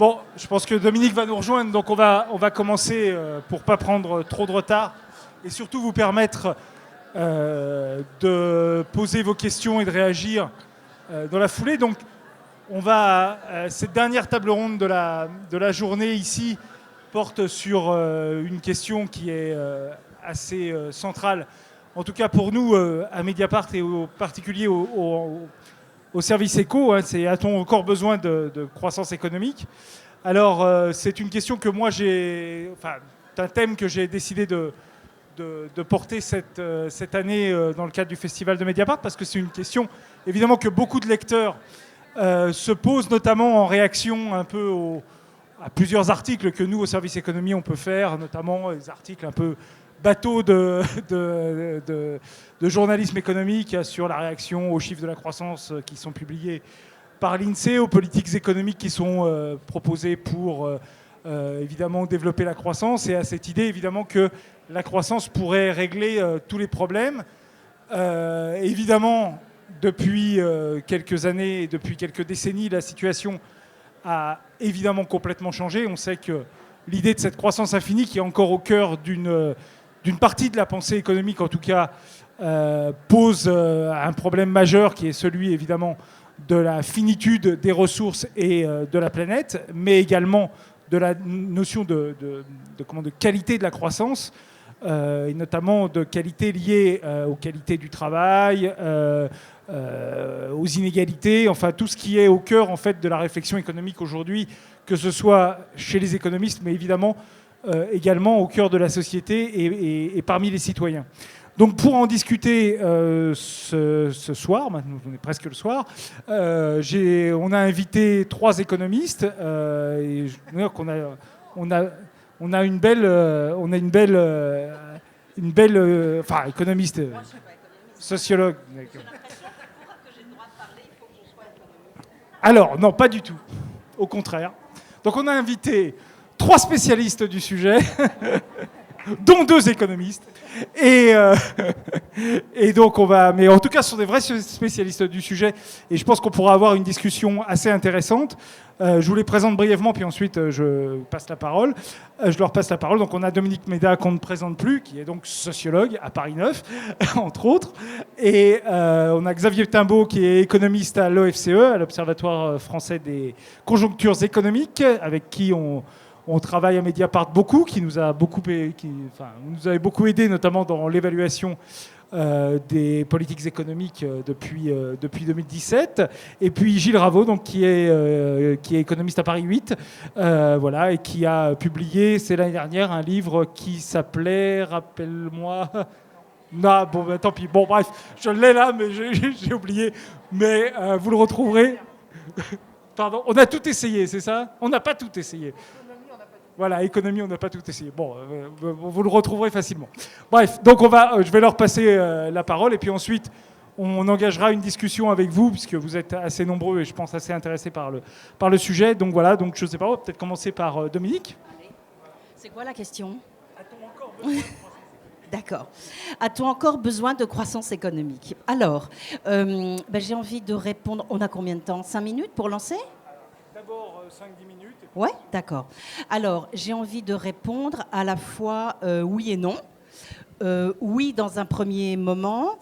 Bon, je pense que Dominique va nous rejoindre, donc on va commencer pour ne pas prendre trop de retard et surtout vous permettre de poser vos questions et de réagir dans la foulée. Donc, cette dernière table ronde de la journée ici porte sur une question qui est assez centrale, en tout cas pour nous à Mediapart et en particulier au service éco. C'est a-t-on encore besoin de croissance économique ? Alors, c'est une question que moi c'est un thème que j'ai décidé de porter cette année dans le cadre du Festival de Mediapart, parce que c'est une question, évidemment, que beaucoup de lecteurs se posent, notamment en réaction un peu à plusieurs articles que nous, au service économie, on peut faire, notamment des articles un peu bateaux de journalisme économique sur la réaction aux chiffres de la croissance qui sont publiés par l'INSEE, aux politiques économiques qui sont proposées pour évidemment développer la croissance, et à cette idée évidemment que la croissance pourrait régler tous les problèmes. Évidemment, depuis quelques années, depuis quelques décennies, la situation a évidemment complètement changé. On sait que l'idée de cette croissance infinie, qui est encore au cœur d'une partie de la pensée économique, en tout cas, pose un problème majeur, qui est celui évidemment de la finitude des ressources et de la planète, mais également de la notion de qualité de la croissance, et notamment de qualité liée aux qualités du travail, aux inégalités, enfin tout ce qui est au cœur en fait de la réflexion économique aujourd'hui, que ce soit chez les économistes, mais évidemment également au cœur de la société et parmi les citoyens. Donc pour en discuter ce soir, maintenant on est presque le soir, on a invité 3 économistes. Et je veux dire on a une belle, économiste, sociologue. Alors non, pas du tout. Au contraire. Donc on a invité 3 spécialistes du sujet, dont 2 économistes. Et donc mais en tout cas, ce sont des vrais spécialistes du sujet. Et je pense qu'on pourra avoir une discussion assez intéressante. Je vous les présente brièvement, puis ensuite je passe la parole. Je leur passe la parole. Donc on a Dominique Méda, qu'on ne présente plus, qui est donc sociologue à Paris 9, entre autres. Et on a Xavier Timbaud, qui est économiste à l'OFCE, à l'Observatoire français des conjonctures économiques, avec qui on travaille à Mediapart beaucoup, qui nous a beaucoup, nous avait beaucoup aidé, notamment dans l'évaluation des politiques économiques depuis 2017. Et puis Gilles Raveau, donc, qui est économiste à Paris 8, voilà, et qui a publié, c'est l'année dernière, un livre qui s'appelait, rappelle-moi... Non, bon, bah, tant pis. Bon, bref, je l'ai là, mais j'ai oublié. Mais vous le retrouverez. Pardon, on a tout essayé, c'est ça ? On n'a pas tout essayé. Voilà, économie, on n'a pas tout essayé. Bon, vous le retrouverez facilement. Bref, donc je vais leur passer la parole, et puis ensuite, on engagera une discussion avec vous, puisque vous êtes assez nombreux et je pense assez intéressés par le sujet. Donc voilà, donc je ne sais pas, on va peut-être commencer par Dominique. Allez. C'est quoi la question ? A-t-on encore besoin de croissance ? D'accord. A-t-on encore besoin de croissance économique ? Alors, j'ai envie de répondre. On a combien de temps ? 5 minutes pour lancer ? D'abord 5-10 minutes. Ouais, d'accord. Alors, j'ai envie de répondre à la fois oui et non. Oui, dans un premier moment.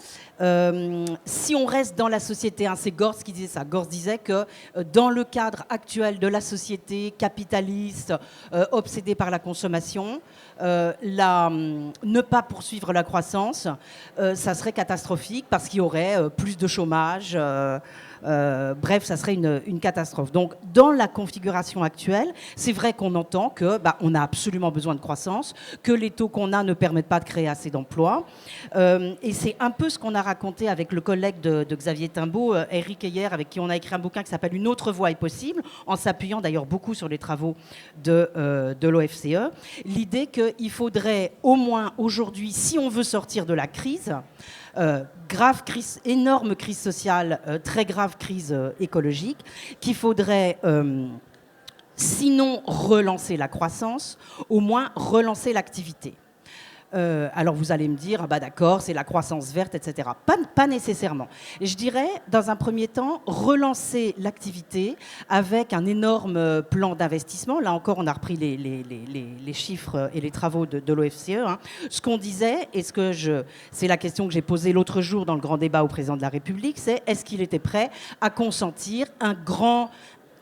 Si on reste dans la société, c'est Gorz qui disait ça. Gorz disait que dans le cadre actuel de la société capitaliste, obsédée par la consommation, ne pas poursuivre la croissance, ça serait catastrophique parce qu'il y aurait plus de chômage. Bref, ça serait une catastrophe. Donc, dans la configuration actuelle, c'est vrai qu'on entend qu'on a absolument besoin de croissance, que les taux qu'on a ne permettent pas de créer assez d'emplois. Et c'est un peu ce qu'on a raconté avec le collègue de Xavier Timbaud, Eric Heyer, avec qui on a écrit un bouquin qui s'appelle « Une autre voie est possible », en s'appuyant d'ailleurs beaucoup sur les travaux de l'OFCE. L'idée qu'il faudrait au moins aujourd'hui, si on veut sortir de la crise, grave crise, énorme crise sociale, très grave crise écologique, qu'il faudrait, sinon relancer la croissance, au moins relancer l'activité. Alors vous allez me dire, ah bah d'accord, c'est la croissance verte, etc. Pas nécessairement. Et je dirais, dans un premier temps, relancer l'activité avec un énorme plan d'investissement. Là encore, on a repris les chiffres et les travaux de l'OFCE. Hein. Ce qu'on disait, c'est la question que j'ai posée l'autre jour dans le grand débat au président de la République, c'est est-ce qu'il était prêt à consentir un grand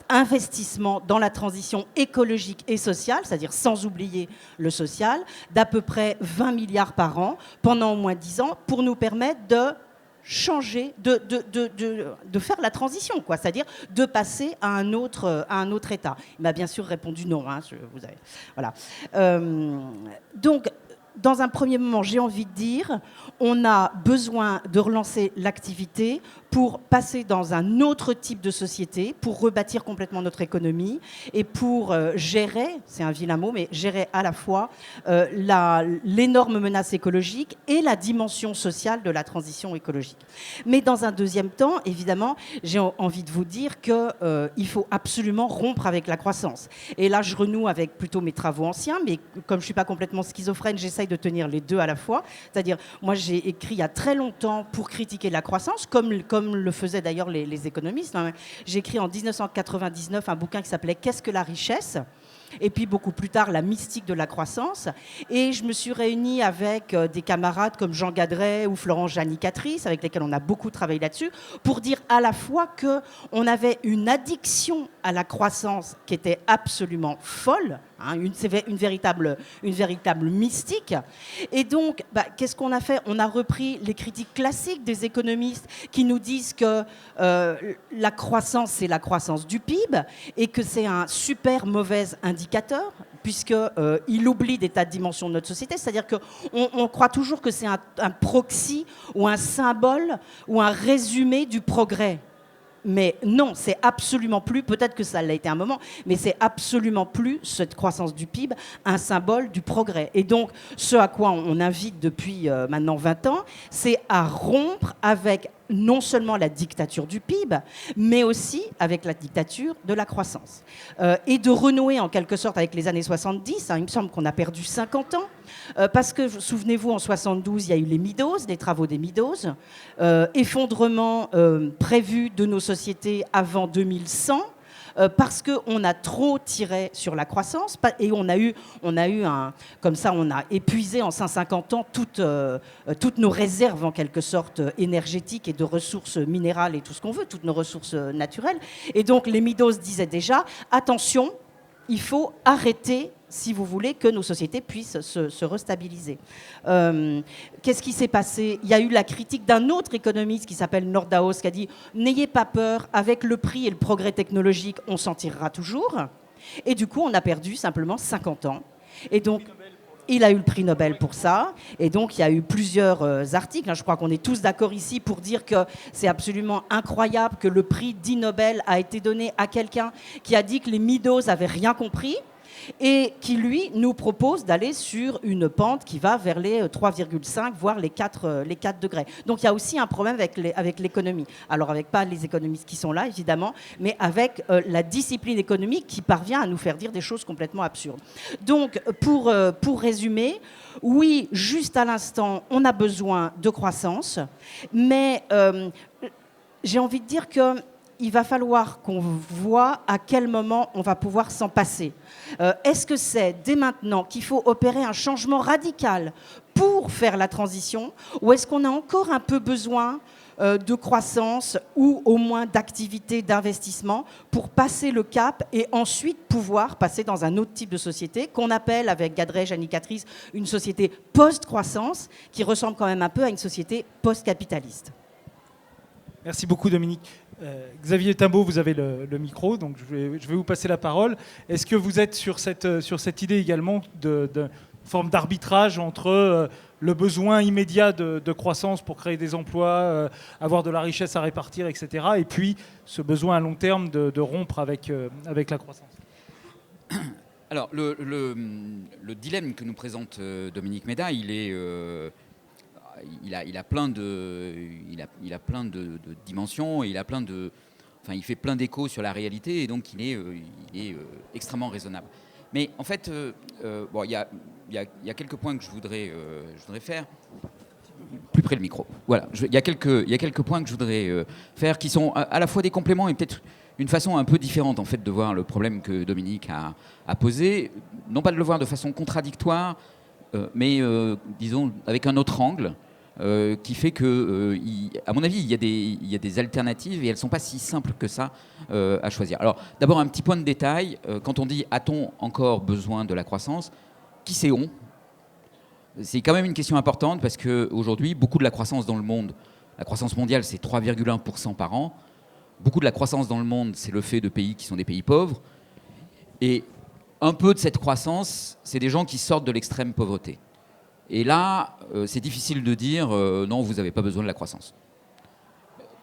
investissement dans la transition écologique et sociale, c'est-à-dire sans oublier le social, d'à peu près 20 milliards par an pendant au moins 10 ans pour nous permettre de changer, de faire la transition, quoi, c'est-à-dire de passer à un autre état. Il m'a bien sûr répondu non. Hein, voilà. Donc, dans un premier moment, j'ai envie de dire, on a besoin de relancer l'activité pour passer dans un autre type de société, pour rebâtir complètement notre économie et pour gérer, c'est un vilain mot, mais gérer à la fois l'énorme menace écologique et la dimension sociale de la transition écologique. Mais dans un deuxième temps, évidemment, j'ai envie de vous dire qu'il faut absolument rompre avec la croissance. Et là, je renoue avec plutôt mes travaux anciens, mais comme je ne suis pas complètement schizophrène, j'essaye de tenir les deux à la fois. C'est-à-dire, moi, j'ai écrit il y a très longtemps pour critiquer la croissance, comme le faisaient d'ailleurs les économistes. Hein. J'ai écrit en 1999 un bouquin qui s'appelait « Qu'est-ce que la richesse ?» et puis beaucoup plus tard, la mystique de la croissance. Et je me suis réunie avec des camarades comme Jean Gadret ou Florence Janicatrice, avec lesquels on a beaucoup travaillé là-dessus, pour dire à la fois qu'on avait une addiction à la croissance qui était absolument folle, hein, une véritable mystique. Et donc, qu'est-ce qu'on a fait ? On a repris les critiques classiques des économistes qui nous disent que la croissance, c'est la croissance du PIB et que c'est un super mauvais indicateur, puisqu'il oublie des tas de dimensions de notre société. C'est-à-dire qu'on croit toujours que c'est un proxy ou un symbole ou un résumé du progrès. Mais non, c'est absolument plus, peut-être que ça l'a été un moment, mais c'est absolument plus, cette croissance du PIB, un symbole du progrès. Et donc, ce à quoi on invite depuis maintenant 20 ans, c'est à rompre avec non seulement la dictature du PIB, mais aussi avec la dictature de la croissance. Et de renouer en quelque sorte avec les années 70, hein, il me semble qu'on a perdu 50 ans, parce que, souvenez-vous, en 72, il y a eu les Meadows, les travaux des Meadows, effondrement prévu de nos sociétés avant 2100, parce qu'on a trop tiré sur la croissance et on a eu comme ça, on a épuisé en 150 ans toutes nos réserves en quelque sorte énergétiques et de ressources minérales et tout ce qu'on veut, toutes nos ressources naturelles. Et donc les Meadows disaient déjà, attention, il faut arrêter si vous voulez que nos sociétés puissent se restabiliser. Qu'est-ce qui s'est passé ? Il y a eu la critique d'un autre économiste qui s'appelle Nordhaus qui a dit « N'ayez pas peur, avec le prix et le progrès technologique, on s'en tirera toujours ». Et du coup, on a perdu simplement 50 ans. Et donc, il a eu le prix Nobel pour ça. Et donc, il y a eu plusieurs articles. Je crois qu'on est tous d'accord ici pour dire que c'est absolument incroyable que le prix dit Nobel a été donné à quelqu'un qui a dit que les Meadows n'avaient rien compris et qui, lui, nous propose d'aller sur une pente qui va vers les 3,5, voire les 4 degrés. Donc, il y a aussi un problème avec l'économie. Alors, avec pas les économistes qui sont là, évidemment, mais avec la discipline économique qui parvient à nous faire dire des choses complètement absurdes. Donc, pour résumer, oui, juste à l'instant, on a besoin de croissance, mais j'ai envie de dire que il va falloir qu'on voit à quel moment on va pouvoir s'en passer. Est-ce que c'est dès maintenant qu'il faut opérer un changement radical pour faire la transition, ou est-ce qu'on a encore un peu besoin de croissance ou au moins d'activité, d'investissement pour passer le cap et ensuite pouvoir passer dans un autre type de société qu'on appelle, avec Gadret, Janicatrice, une société post-croissance qui ressemble quand même un peu à une société post-capitaliste. Merci beaucoup, Dominique. Xavier Timbaud, vous avez le micro, donc je vais vous passer la parole. Est-ce que vous êtes sur cette idée également de forme d'arbitrage entre le besoin immédiat de croissance pour créer des emplois, avoir de la richesse à répartir, etc., et puis ce besoin à long terme de rompre avec la croissance ? Alors, le dilemme que nous présente Dominique Méda, il a plein de dimensions, et il fait plein d'échos sur la réalité, et donc il est extrêmement raisonnable. Mais en fait, bon, il y a quelques points que je voudrais faire. Plus près le micro. Voilà. Il y a quelques points que je voudrais faire qui sont à la fois des compléments et peut-être une façon un peu différente en fait de voir le problème que Dominique a posé. Non pas de le voir de façon contradictoire, mais disons avec un autre angle. Qui fait que, à mon avis, il y a des alternatives et elles ne sont pas si simples que ça à choisir. Alors, d'abord, un petit point de détail. Quand on dit « a-t-on encore besoin de la croissance ?» Qui c'est « on » ? C'est quand même une question importante parce qu'aujourd'hui, beaucoup de la croissance dans le monde, la croissance mondiale, c'est 3,1% par an. Beaucoup de la croissance dans le monde, c'est le fait de pays qui sont des pays pauvres. Et un peu de cette croissance, c'est des gens qui sortent de l'extrême pauvreté. Et là, c'est difficile de dire non, vous n'avez pas besoin de la croissance.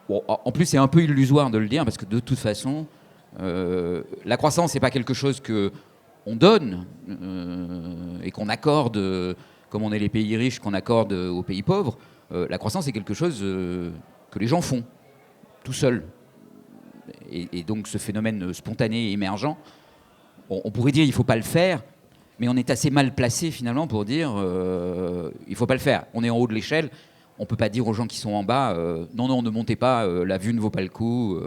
Bon, en plus, c'est un peu illusoire de le dire parce que de toute façon, la croissance, c'est pas quelque chose qu'on donne et qu'on accorde, comme on est les pays riches, qu'on accorde aux pays pauvres. La croissance, c'est quelque chose que les gens font tout seuls. Et donc, ce phénomène spontané et émergent, on pourrait dire il ne faut pas le faire. Mais on est assez mal placé finalement pour dire il ne faut pas le faire. On est en haut de l'échelle, on ne peut pas dire aux gens qui sont en bas non, ne montez pas, la vue ne vaut pas le coup,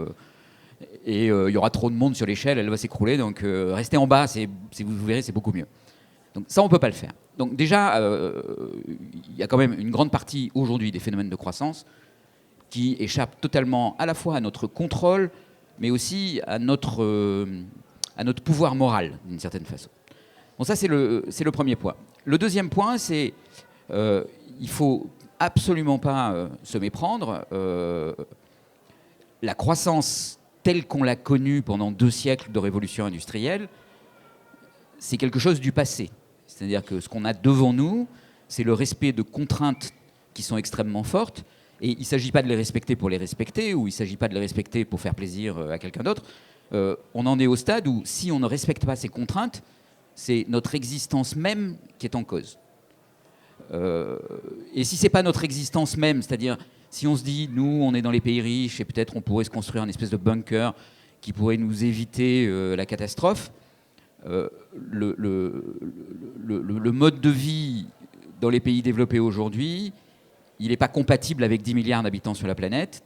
et il y aura trop de monde sur l'échelle, elle va s'écrouler, donc restez en bas, vous verrez, c'est beaucoup mieux. Donc ça, on ne peut pas le faire. Donc déjà, il y a quand même une grande partie aujourd'hui des phénomènes de croissance qui échappent totalement à la fois à notre contrôle, mais aussi à notre pouvoir moral, d'une certaine façon. Bon, ça, c'est le premier point. Le deuxième point, c'est il ne faut absolument pas se méprendre. La croissance telle qu'on l'a connue pendant 2 siècles de révolution industrielle, c'est quelque chose du passé. C'est-à-dire que ce qu'on a devant nous, c'est le respect de contraintes qui sont extrêmement fortes. Et il ne s'agit pas de les respecter pour les respecter, ou il ne s'agit pas de les respecter pour faire plaisir à quelqu'un d'autre. On en est au stade où, si on ne respecte pas ces contraintes, c'est notre existence même qui est en cause. Et si ce n'est pas notre existence même, c'est-à-dire si on se dit, nous, on est dans les pays riches et peut-être on pourrait se construire un espèce de bunker qui pourrait nous éviter la catastrophe, le mode de vie dans les pays développés aujourd'hui, il n'est pas compatible avec 10 milliards d'habitants sur la planète.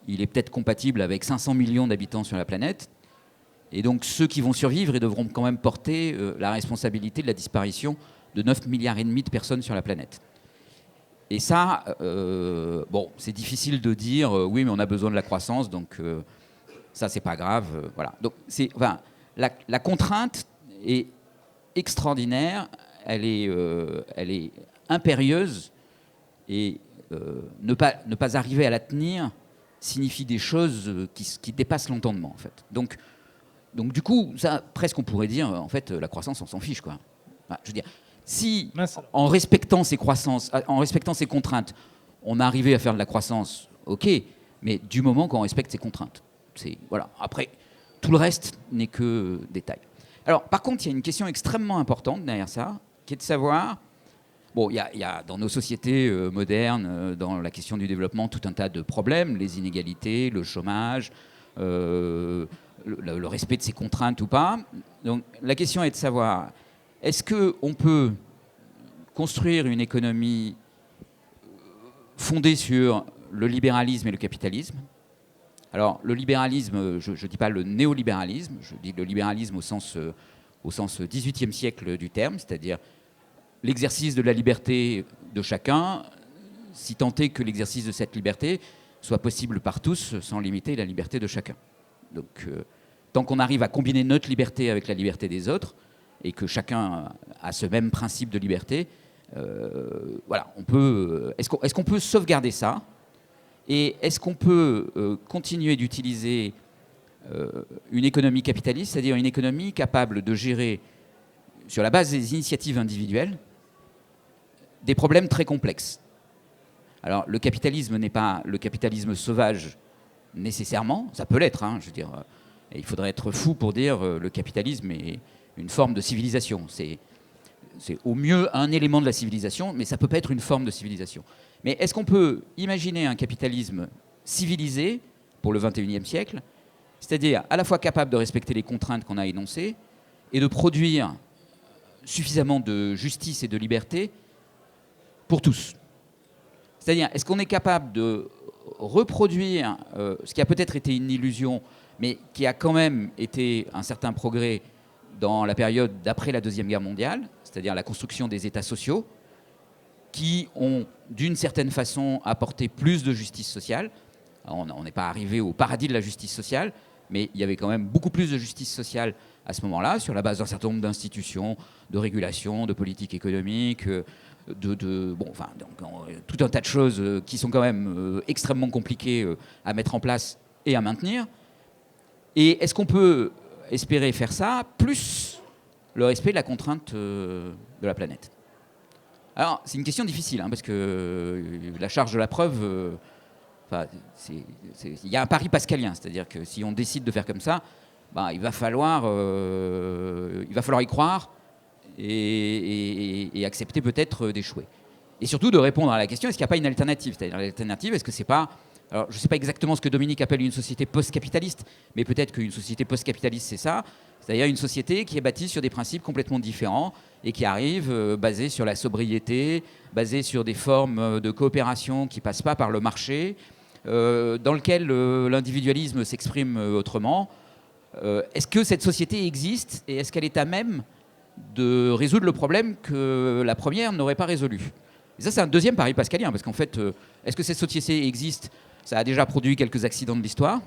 Il est peut-être compatible avec 500 millions d'habitants sur la planète. Et donc ceux qui vont survivre, ils devront quand même porter la responsabilité de la disparition de 9,5 milliards de personnes sur la planète. Et ça, bon, c'est difficile de dire oui, mais on a besoin de la croissance, donc ça, c'est pas grave. Voilà. Donc la contrainte est extraordinaire, elle est impérieuse, et ne pas arriver à la tenir signifie des choses qui dépassent l'entendement, en fait. Donc du coup, ça, presque on pourrait dire, en fait, la croissance, on s'en fiche, quoi. Enfin, je veux dire, si en respectant ces croissances, en respectant ces contraintes, on arrivait à faire de la croissance, ok, mais du moment qu'on respecte ces contraintes. Voilà. Après, tout le reste n'est que détail. Alors, par contre, il y a une question extrêmement importante derrière ça, qui est de savoir... Bon, il y a dans nos sociétés modernes, dans la question du développement, tout un tas de problèmes, les inégalités, le chômage, le respect de ces contraintes ou pas. Donc la question est de savoir, est-ce qu'on peut construire une économie fondée sur le libéralisme et le capitalisme ? Alors le libéralisme, je ne dis pas le néolibéralisme, je dis le libéralisme au sens 18e siècle du terme, c'est-à-dire l'exercice de la liberté de chacun, si tant est que l'exercice de cette liberté soit possible par tous sans limiter la liberté de chacun. Donc, tant qu'on arrive à combiner notre liberté avec la liberté des autres et que chacun a ce même principe de liberté, voilà, on peut. Est-ce qu'on peut sauvegarder ça ? Et est-ce qu'on peut continuer d'utiliser une économie capitaliste, c'est-à-dire une économie capable de gérer, sur la base des initiatives individuelles, des problèmes très complexes. Alors, le capitalisme n'est pas le capitalisme sauvage nécessairement, ça peut l'être, hein, je veux dire, il faudrait être fou pour dire le capitalisme est une forme de civilisation. C'est au mieux un élément de la civilisation, mais ça ne peut pas être une forme de civilisation. Mais est-ce qu'on peut imaginer un capitalisme civilisé pour le XXIe siècle, c'est-à-dire à la fois capable de respecter les contraintes qu'on a énoncées, et de produire suffisamment de justice et de liberté pour tous. C'est-à-dire, est-ce qu'on est capable de reproduire ce qui a peut-être été une illusion, mais qui a quand même été un certain progrès dans la période d'après la Deuxième Guerre mondiale, c'est-à-dire la construction des États sociaux, qui ont, d'une certaine façon, apporté plus de justice sociale. On n'est pas arrivé au paradis de la justice sociale, mais il y avait quand même beaucoup plus de justice sociale à ce moment-là, sur la base d'un certain nombre d'institutions, de régulation, de politique économique, tout un tas de choses qui sont quand même extrêmement compliquées à mettre en place et à maintenir. Et est-ce qu'on peut espérer faire ça, plus le respect de la contrainte de la planète? Alors, c'est une question difficile, parce que la charge de la preuve, il y a un pari pascalien, c'est-à-dire que si on décide de faire comme ça, il va falloir y croire et accepter peut-être d'échouer. Et surtout de répondre à la question, est-ce qu'il n'y a pas une alternative? C'est-à-dire l'alternative, est-ce que c'est pas... Alors, je ne sais pas exactement ce que Dominique appelle une société post-capitaliste, mais peut-être qu'une société post-capitaliste, c'est ça. C'est-à-dire une société qui est bâtie sur des principes complètement différents et qui arrive basée sur la sobriété, basée sur des formes de coopération qui ne passent pas par le marché, dans lequel l'individualisme s'exprime autrement. Est-ce que cette société existe et est-ce qu'elle est à même de résoudre le problème que la première n'aurait pas résolu? Et ça, c'est un deuxième pari pascalien, parce qu'en fait, est-ce que cette société existe? Ça a déjà produit quelques accidents de l'histoire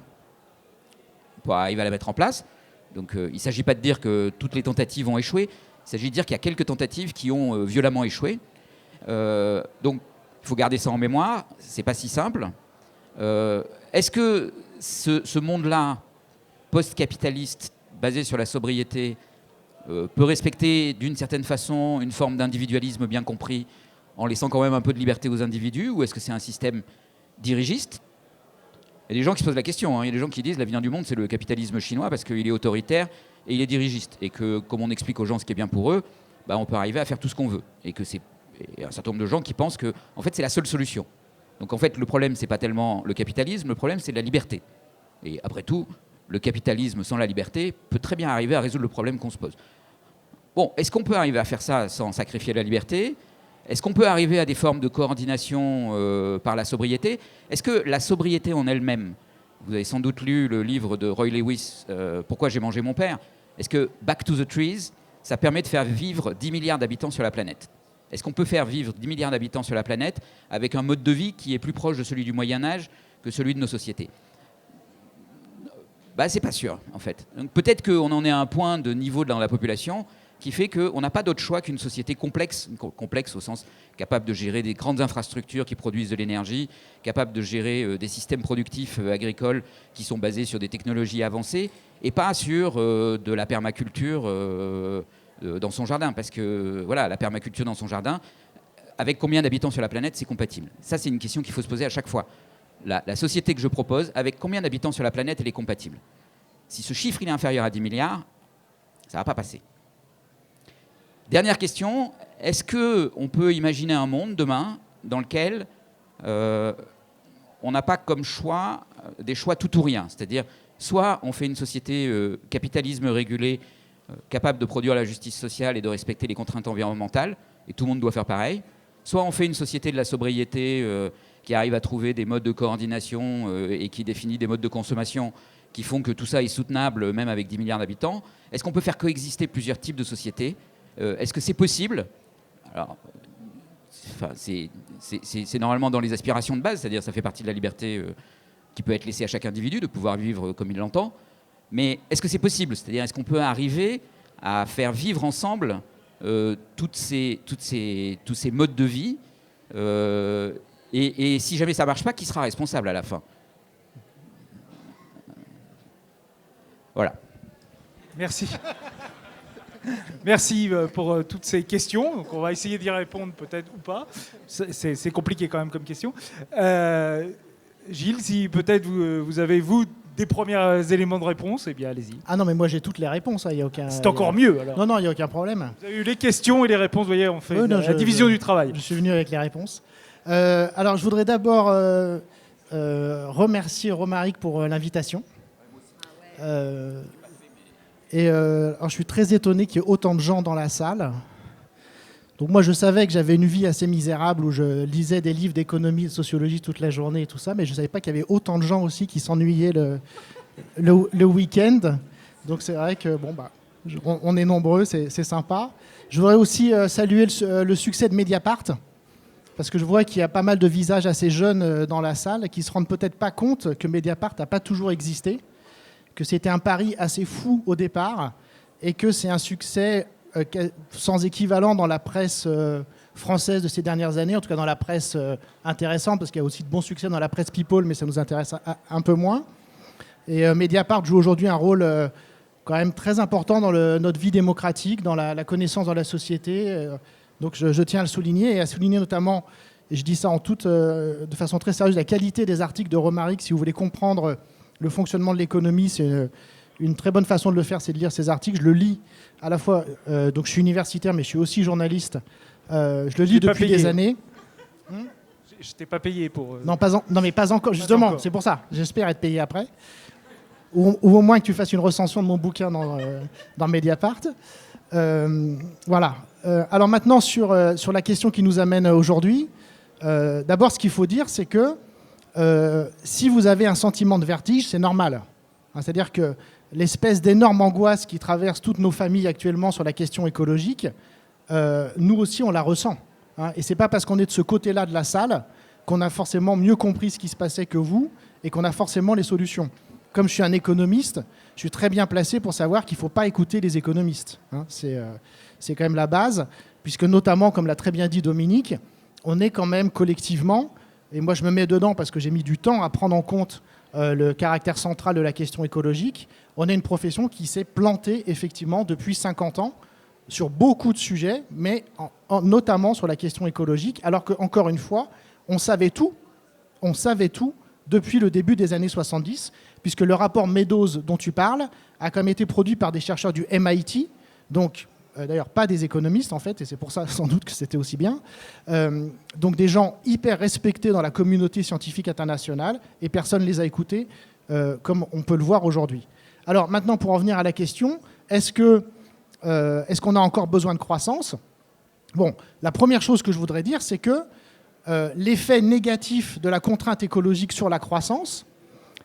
pour arriver à la mettre en place. Donc il ne s'agit pas de dire que toutes les tentatives ont échoué, il s'agit de dire qu'il y a quelques tentatives qui ont violemment échoué. Donc il faut garder ça en mémoire, c'est pas si simple. Est-ce que ce monde-là, post-capitaliste, basé sur la sobriété, peut respecter d'une certaine façon une forme d'individualisme bien compris, en laissant quand même un peu de liberté aux individus, ou est-ce que c'est un système dirigiste? Il y a des gens qui se posent la question, il y a des gens qui disent l'avenir du monde c'est le capitalisme chinois parce qu'il est autoritaire et il est dirigiste, et que comme on explique aux gens ce qui est bien pour eux, on peut arriver à faire tout ce qu'on veut, et que c'est un certain nombre de gens qui pensent que en fait c'est la seule solution. Donc en fait le problème c'est pas tellement le capitalisme, le problème c'est la liberté. Et après tout, le capitalisme sans la liberté peut très bien arriver à résoudre le problème qu'on se pose. Bon, est-ce qu'on peut arriver à faire ça sans sacrifier la liberté? Est-ce qu'on peut arriver à des formes de coordination par la sobriété? Est-ce que la sobriété en elle-même, vous avez sans doute lu le livre de Roy Lewis, Pourquoi j'ai mangé mon père? Est-ce que Back to the Trees, ça permet de faire vivre 10 milliards d'habitants sur la planète? Est-ce qu'on peut faire vivre 10 milliards d'habitants sur la planète avec un mode de vie qui est plus proche de celui du Moyen-Âge que celui de nos sociétés? C'est pas sûr, en fait. Donc, peut-être qu'on en est à un point de niveau dans la population qui fait qu'on n'a pas d'autre choix qu'une société complexe au sens capable de gérer des grandes infrastructures qui produisent de l'énergie, capable de gérer des systèmes productifs agricoles qui sont basés sur des technologies avancées, et pas sur de la permaculture dans son jardin. Parce que voilà, la permaculture dans son jardin, avec combien d'habitants sur la planète, c'est compatible? Ça, c'est une question qu'il faut se poser à chaque fois. La société que je propose, avec combien d'habitants sur la planète, elle est compatible? Si ce chiffre il est inférieur à 10 milliards, ça ne va pas passer. Dernière question, est-ce qu'on peut imaginer un monde demain dans lequel on n'a pas comme choix des choix tout ou rien? C'est-à-dire, soit on fait une société capitalisme régulé, capable de produire la justice sociale et de respecter les contraintes environnementales, et tout le monde doit faire pareil, soit on fait une société de la sobriété qui arrive à trouver des modes de coordination et qui définit des modes de consommation qui font que tout ça est soutenable même avec 10 milliards d'habitants. Est-ce qu'on peut faire coexister plusieurs types de sociétés? Est-ce que c'est possible? Alors, c'est normalement dans les aspirations de base, c'est-à-dire ça fait partie de la liberté qui peut être laissée à chaque individu de pouvoir vivre comme il l'entend. Mais est-ce que c'est possible? C'est-à-dire est-ce qu'on peut arriver à faire vivre ensemble tous ces modes de vie et si jamais ça ne marche pas, qui sera responsable à la fin? Voilà. Merci. Merci pour toutes ces questions. Donc on va essayer d'y répondre peut-être ou pas. C'est compliqué quand même comme question. Gilles, si peut-être vous avez, des premiers éléments de réponse, eh bien allez-y. Ah non, mais moi j'ai toutes les réponses. Y a aucun, c'est encore mieux alors. Non, il n'y a aucun problème. Vous avez eu les questions et les réponses, vous voyez, on fait la division du travail. Je suis venu avec les réponses. Alors je voudrais d'abord remercier Romaric pour l'invitation. Et alors je suis très étonné qu'il y ait autant de gens dans la salle. Donc moi, je savais que j'avais une vie assez misérable où je lisais des livres d'économie, de sociologie toute la journée et tout ça, mais je ne savais pas qu'il y avait autant de gens aussi qui s'ennuyaient le week-end. Donc c'est vrai que on est nombreux, c'est sympa. Je voudrais aussi saluer le succès de Mediapart, parce que je vois qu'il y a pas mal de visages assez jeunes dans la salle qui ne se rendent peut-être pas compte que Mediapart n'a pas toujours existé, que c'était un pari assez fou au départ et que c'est un succès sans équivalent dans la presse française de ces dernières années, en tout cas dans la presse intéressante, parce qu'il y a aussi de bons succès dans la presse people, mais ça nous intéresse un peu moins. Et Mediapart joue aujourd'hui un rôle quand même très important dans notre vie démocratique, dans la connaissance dans la société. Donc je tiens à le souligner, et à souligner notamment, et je dis ça de façon très sérieuse, la qualité des articles de Romaric. Si vous voulez comprendre le fonctionnement de l'économie, c'est une très bonne façon de le faire, c'est de lire ces articles. Je le lis à la fois, donc je suis universitaire, mais je suis aussi journaliste. Je le lis depuis des années. Je t'ai pas payé pour... Non, mais pas encore, justement, c'est pour ça. J'espère être payé après. Ou au moins que tu fasses une recension de mon bouquin dans Mediapart. Voilà. Alors maintenant, sur la question qui nous amène aujourd'hui, d'abord, ce qu'il faut dire, c'est que si vous avez un sentiment de vertige, c'est normal. C'est-à-dire que l'espèce d'énorme angoisse qui traverse toutes nos familles actuellement sur la question écologique, nous aussi, on la ressent. Et ce n'est pas parce qu'on est de ce côté-là de la salle qu'on a forcément mieux compris ce qui se passait que vous et qu'on a forcément les solutions. Comme je suis un économiste, je suis très bien placé pour savoir qu'il ne faut pas écouter les économistes. C'est quand même la base, puisque notamment, comme l'a très bien dit Dominique, on est quand même collectivement, et moi je me mets dedans parce que j'ai mis du temps à prendre en compte le caractère central de la question écologique, on est une profession qui s'est plantée effectivement depuis 50 ans sur beaucoup de sujets, mais notamment sur la question écologique, alors qu'encore une fois, on savait tout depuis le début des années 70, puisque le rapport Meadows dont tu parles a quand même été produit par des chercheurs du MIT, donc d'ailleurs pas des économistes en fait, et c'est pour ça sans doute que c'était aussi bien, donc des gens hyper respectés dans la communauté scientifique internationale, et personne ne les a écoutés, comme on peut le voir aujourd'hui. Alors maintenant, pour en venir à la question, est-ce qu'on a encore besoin de croissance ? Bon, la première chose que je voudrais dire, c'est que l'effet négatif de la contrainte écologique sur la croissance,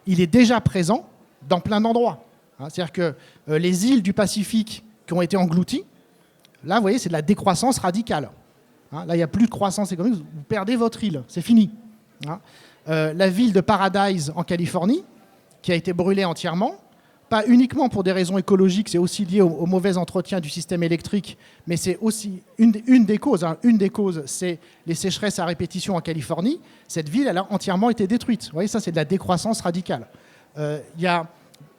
il est déjà présent dans plein d'endroits. C'est-à-dire que les îles du Pacifique qui ont été englouties, là, vous voyez, c'est de la décroissance radicale. Là, il n'y a plus de croissance économique, vous perdez votre île, c'est fini. La ville de Paradise en Californie, qui a été brûlée entièrement, pas uniquement pour des raisons écologiques, c'est aussi lié au mauvais entretien du système électrique, mais c'est aussi une des causes. Une des causes, c'est les sécheresses à répétition en Californie. Cette ville, elle a entièrement été détruite. Vous voyez, ça, c'est de la décroissance radicale. Il y a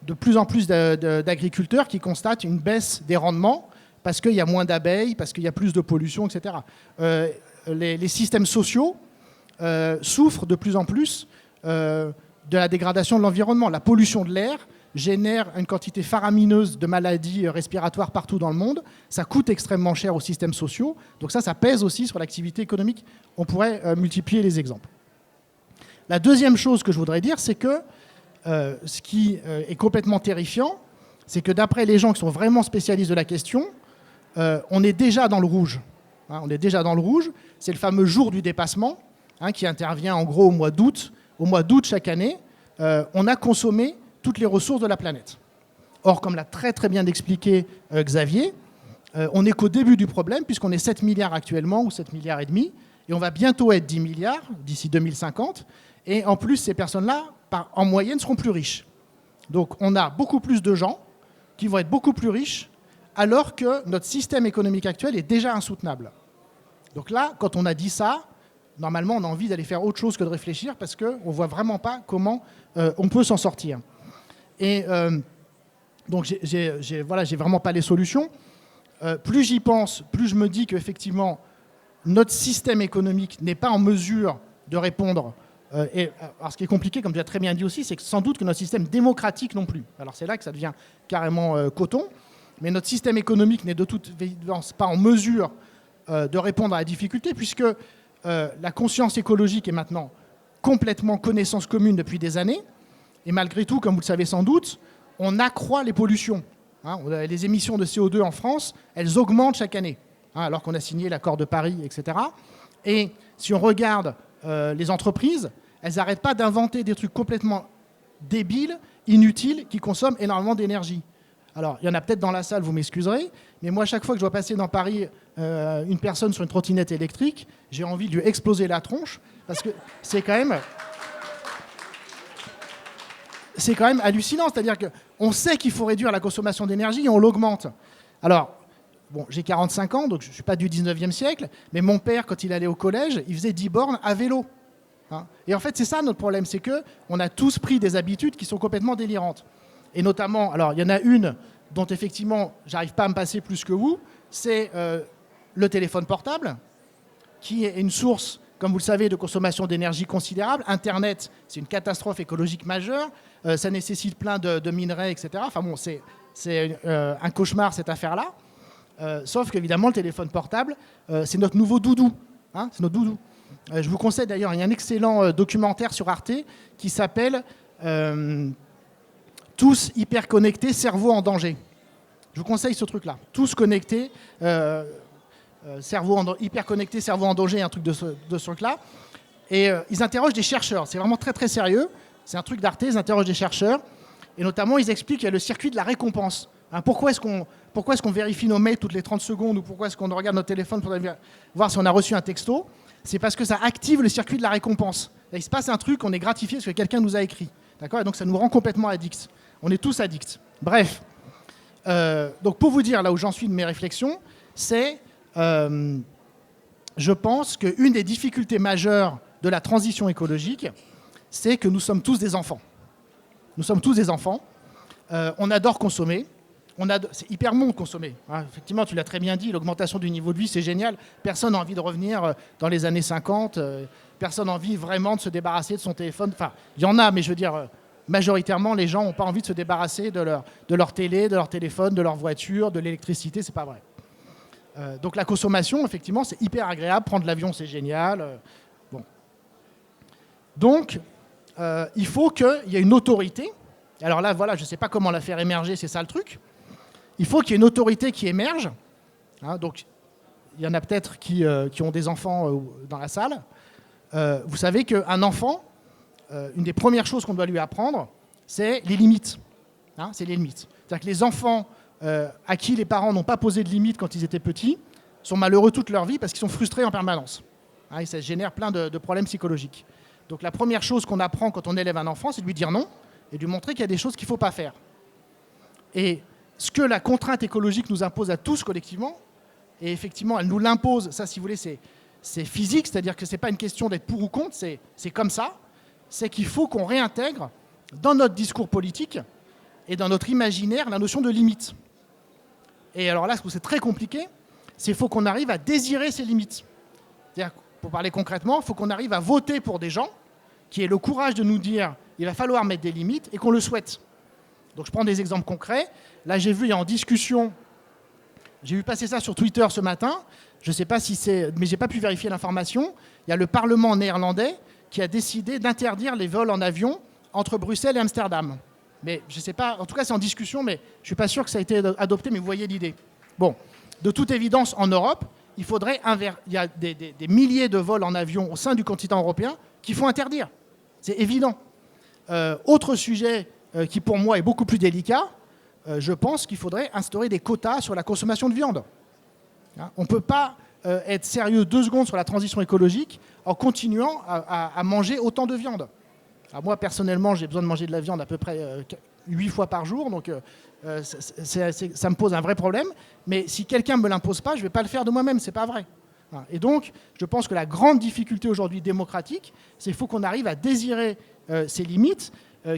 de plus en plus d'agriculteurs qui constatent une baisse des rendements parce qu'il y a moins d'abeilles, parce qu'il y a plus de pollution, etc. Les systèmes sociaux souffrent de plus en plus de la dégradation de l'environnement. La pollution de l'air génère une quantité faramineuse de maladies respiratoires partout dans le monde. Ça coûte extrêmement cher aux systèmes sociaux. Donc ça pèse aussi sur l'activité économique. On pourrait multiplier les exemples. La deuxième chose que je voudrais dire, c'est que ce qui est complètement terrifiant, c'est que d'après les gens qui sont vraiment spécialistes de la question, on est déjà dans le rouge. On est déjà dans le rouge. C'est le fameux jour du dépassement qui intervient en gros au mois d'août. Au mois d'août chaque année, on a consommé toutes les ressources de la planète. Or, comme l'a très très bien expliqué Xavier, on n'est qu'au début du problème, puisqu'on est 7 milliards actuellement, ou 7 milliards et demi, et on va bientôt être 10 milliards d'ici 2050, et en plus, ces personnes-là, en moyenne, seront plus riches. Donc, on a beaucoup plus de gens qui vont être beaucoup plus riches, alors que notre système économique actuel est déjà insoutenable. Donc là, quand on a dit ça, normalement, on a envie d'aller faire autre chose que de réfléchir, parce qu'on ne voit vraiment pas comment on peut s'en sortir. Et donc, j'ai vraiment pas les solutions. Plus j'y pense, plus je me dis qu'effectivement, notre système économique n'est pas en mesure de répondre. Alors, ce qui est compliqué, comme tu as très bien dit aussi, c'est que sans doute que notre système démocratique non plus. Alors, c'est là que ça devient carrément coton. Mais notre système économique n'est de toute évidence pas en mesure de répondre à la difficulté, puisque la conscience écologique est maintenant complètement connaissance commune depuis des années. Et malgré tout, comme vous le savez sans doute, on accroît les pollutions. Les émissions de CO2 en France, elles augmentent chaque année, alors qu'on a signé l'accord de Paris, etc. Et si on regarde les entreprises, elles n'arrêtent pas d'inventer des trucs complètement débiles, inutiles, qui consomment énormément d'énergie. Alors, il y en a peut-être dans la salle, vous m'excuserez, mais moi, chaque fois que je dois passer dans Paris une personne sur une trottinette électrique, j'ai envie de lui exploser la tronche, parce que c'est quand même hallucinant. C'est-à-dire qu'on sait qu'il faut réduire la consommation d'énergie et on l'augmente. Alors, bon, j'ai 45 ans, donc je ne suis pas du 19e siècle, mais mon père, quand il allait au collège, il faisait 10 bornes à vélo. Et en fait, c'est ça notre problème, c'est qu'on a tous pris des habitudes qui sont complètement délirantes. Et notamment, alors il y en a une dont effectivement, j'arrive pas à me passer plus que vous, c'est le téléphone portable, qui est une source, comme vous le savez, de consommation d'énergie considérable. Internet, c'est une catastrophe écologique majeure. Ça nécessite plein de minerais, etc. Enfin bon, c'est un cauchemar, cette affaire-là. Sauf qu'évidemment, le téléphone portable, c'est notre nouveau doudou. C'est notre doudou. Je vous conseille d'ailleurs, il y a un excellent documentaire sur Arte qui s'appelle Tous hyper connectés, cerveau en danger. Je vous conseille ce truc-là. Tous connectés, hyper connectés, cerveau en danger, un truc de ce truc-là. Et ils interrogent des chercheurs. C'est vraiment très très sérieux. C'est un truc d'Arte, ils interrogent des chercheurs. Et notamment, ils expliquent qu'il y a le circuit de la récompense. Pourquoi est-ce qu'on vérifie nos mails toutes les 30 secondes ou pourquoi est-ce qu'on regarde notre téléphone pour voir si on a reçu un texto? C'est parce que ça active le circuit de la récompense. Là, il se passe un truc, on est gratifié parce que quelqu'un nous a écrit. D'accord? Et donc ça nous rend complètement addicts. On est tous addicts. Bref. Donc pour vous dire là où j'en suis de mes réflexions, c'est, je pense qu'une des difficultés majeures de la transition écologique, c'est que nous sommes tous des enfants. Nous sommes tous des enfants. On adore consommer. C'est hyper bon de consommer. Effectivement, tu l'as très bien dit, l'augmentation du niveau de vie, c'est génial. Personne n'a envie de revenir dans les années 50. Personne n'a envie vraiment de se débarrasser de son téléphone. Enfin, il y en a, mais je veux dire, majoritairement, les gens n'ont pas envie de se débarrasser de leur télé, de leur téléphone, de leur voiture, de l'électricité. C'est pas vrai. Donc la consommation, effectivement, c'est hyper agréable. Prendre l'avion, c'est génial. Bon. Donc, il faut qu'il y ait une autorité. Alors là, voilà, je ne sais pas comment la faire émerger, c'est ça le truc. Il faut qu'il y ait une autorité qui émerge. Donc, il y en a peut-être qui ont des enfants dans la salle. Vous savez qu'un enfant, une des premières choses qu'on doit lui apprendre, c'est les limites. C'est les limites. C'est-à-dire que les enfants à qui les parents n'ont pas posé de limites quand ils étaient petits sont malheureux toute leur vie parce qu'ils sont frustrés en permanence. Et ça génère plein de problèmes psychologiques. Donc la première chose qu'on apprend quand on élève un enfant, c'est de lui dire non et de lui montrer qu'il y a des choses qu'il ne faut pas faire. Et ce que la contrainte écologique nous impose à tous collectivement, et effectivement, elle nous l'impose, ça, si vous voulez, c'est physique, c'est-à-dire que ce n'est pas une question d'être pour ou contre, c'est comme ça, c'est qu'il faut qu'on réintègre dans notre discours politique et dans notre imaginaire la notion de limite. Et alors là, ce que c'est très compliqué, c'est qu'il faut qu'on arrive à désirer ces limites. C'est-à-dire, pour parler concrètement, il faut qu'on arrive à voter pour des gens qui aient le courage de nous dire il va falloir mettre des limites et qu'on le souhaite. Donc je prends des exemples concrets. Là, j'ai vu, il y a en discussion, j'ai vu passer ça sur Twitter ce matin, je ne sais pas si c'est, mais je n'ai pas pu vérifier l'information. Il y a le Parlement néerlandais qui a décidé d'interdire les vols en avion entre Bruxelles et Amsterdam. Mais je ne sais pas, en tout cas c'est en discussion, mais je ne suis pas sûr que ça a été adopté, mais vous voyez l'idée. Bon, de toute évidence, en Europe, il y a des milliers de vols en avion au sein du continent européen qu'il faut interdire. C'est évident. Autre sujet qui pour moi est beaucoup plus délicat, je pense qu'il faudrait instaurer des quotas sur la consommation de viande. On ne peut pas être sérieux 2 secondes sur la transition écologique en continuant à manger autant de viande. Alors moi, personnellement, j'ai besoin de manger de la viande à peu près 8 fois par jour, donc ça me pose un vrai problème. Mais si quelqu'un ne me l'impose pas, je ne vais pas le faire de moi-même, ce n'est pas vrai. Et donc, je pense que la grande difficulté aujourd'hui démocratique, c'est qu'il faut qu'on arrive à désirer ces limites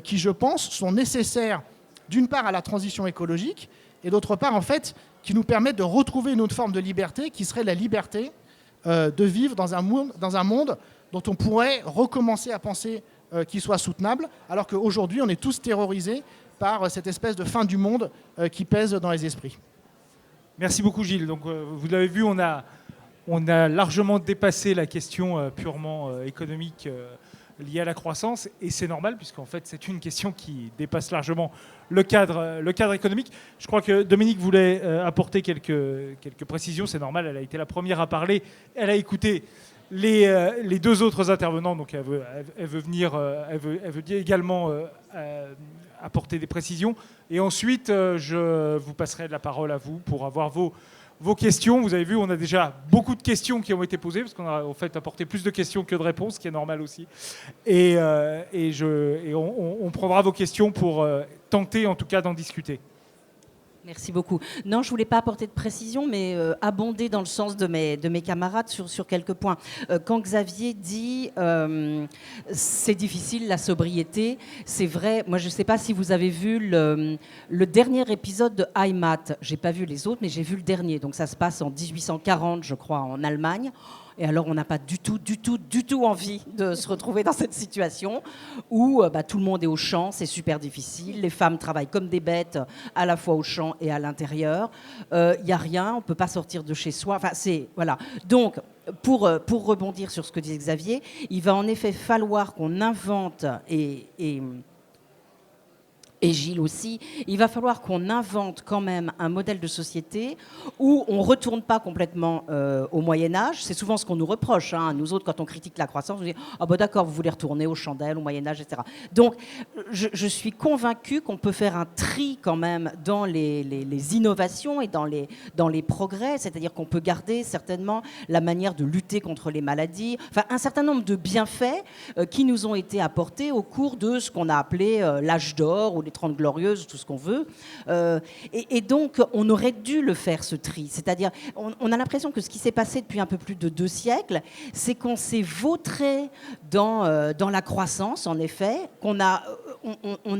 qui, je pense, sont nécessaires d'une part à la transition écologique et d'autre part, en fait, qui nous permettent de retrouver une autre forme de liberté qui serait la liberté de vivre dans un monde dont on pourrait recommencer à penser qu'il soit soutenable, alors qu'aujourd'hui, on est tous terrorisés par cette espèce de fin du monde qui pèse dans les esprits. Merci beaucoup, Gilles. Donc, vous l'avez vu, on a largement dépassé la question purement économique liées à la croissance, et c'est normal, puisqu'en fait, c'est une question qui dépasse largement le cadre économique. Je crois que Dominique voulait apporter quelques précisions, c'est normal, elle a été la première à parler, elle a écouté les deux autres intervenants, donc elle veut venir, elle veut également apporter des précisions. Et ensuite, je vous passerai la parole à vous pour avoir vos questions. Vous avez vu, on a déjà beaucoup de questions qui ont été posées, parce qu'on a en fait apporté plus de questions que de réponses, ce qui est normal aussi. Et on prendra vos questions pour tenter en tout cas d'en discuter. Merci beaucoup. Non, je ne voulais pas apporter de précision, mais abonder dans le sens de mes camarades sur quelques points. Quand Xavier dit c'est difficile la sobriété, c'est vrai. Moi, je ne sais pas si vous avez vu le dernier épisode de IMAT. Je n'ai pas vu les autres, mais j'ai vu le dernier. Donc ça se passe en 1840, je crois, en Allemagne. Et alors, on n'a pas du tout envie de se retrouver dans cette situation où tout le monde est au champ, c'est super difficile. Les femmes travaillent comme des bêtes, à la fois au champ et à l'intérieur. Il n'y a rien, on ne peut pas sortir de chez soi. Enfin, voilà. Donc, pour rebondir sur ce que disait Xavier, il va en effet falloir qu'on invente et Gilles aussi, il va falloir qu'on invente quand même un modèle de société où on ne retourne pas complètement au Moyen-Âge. C'est souvent ce qu'on nous reproche. Hein. Nous autres, quand on critique la croissance, on dit « Ah d'accord, vous voulez retourner aux chandelles, au Moyen-Âge, etc. » Donc, je suis convaincue qu'on peut faire un tri quand même dans les innovations et dans les progrès. C'est-à-dire qu'on peut garder certainement la manière de lutter contre les maladies. Enfin, un certain nombre de bienfaits qui nous ont été apportés au cours de ce qu'on a appelé l'âge d'or ou les 30 glorieuses, tout ce qu'on veut. Et donc, on aurait dû le faire, ce tri. C'est-à-dire, on a l'impression que ce qui s'est passé depuis un peu plus de 2 siècles, c'est qu'on s'est vautré dans la croissance, en effet, qu'on a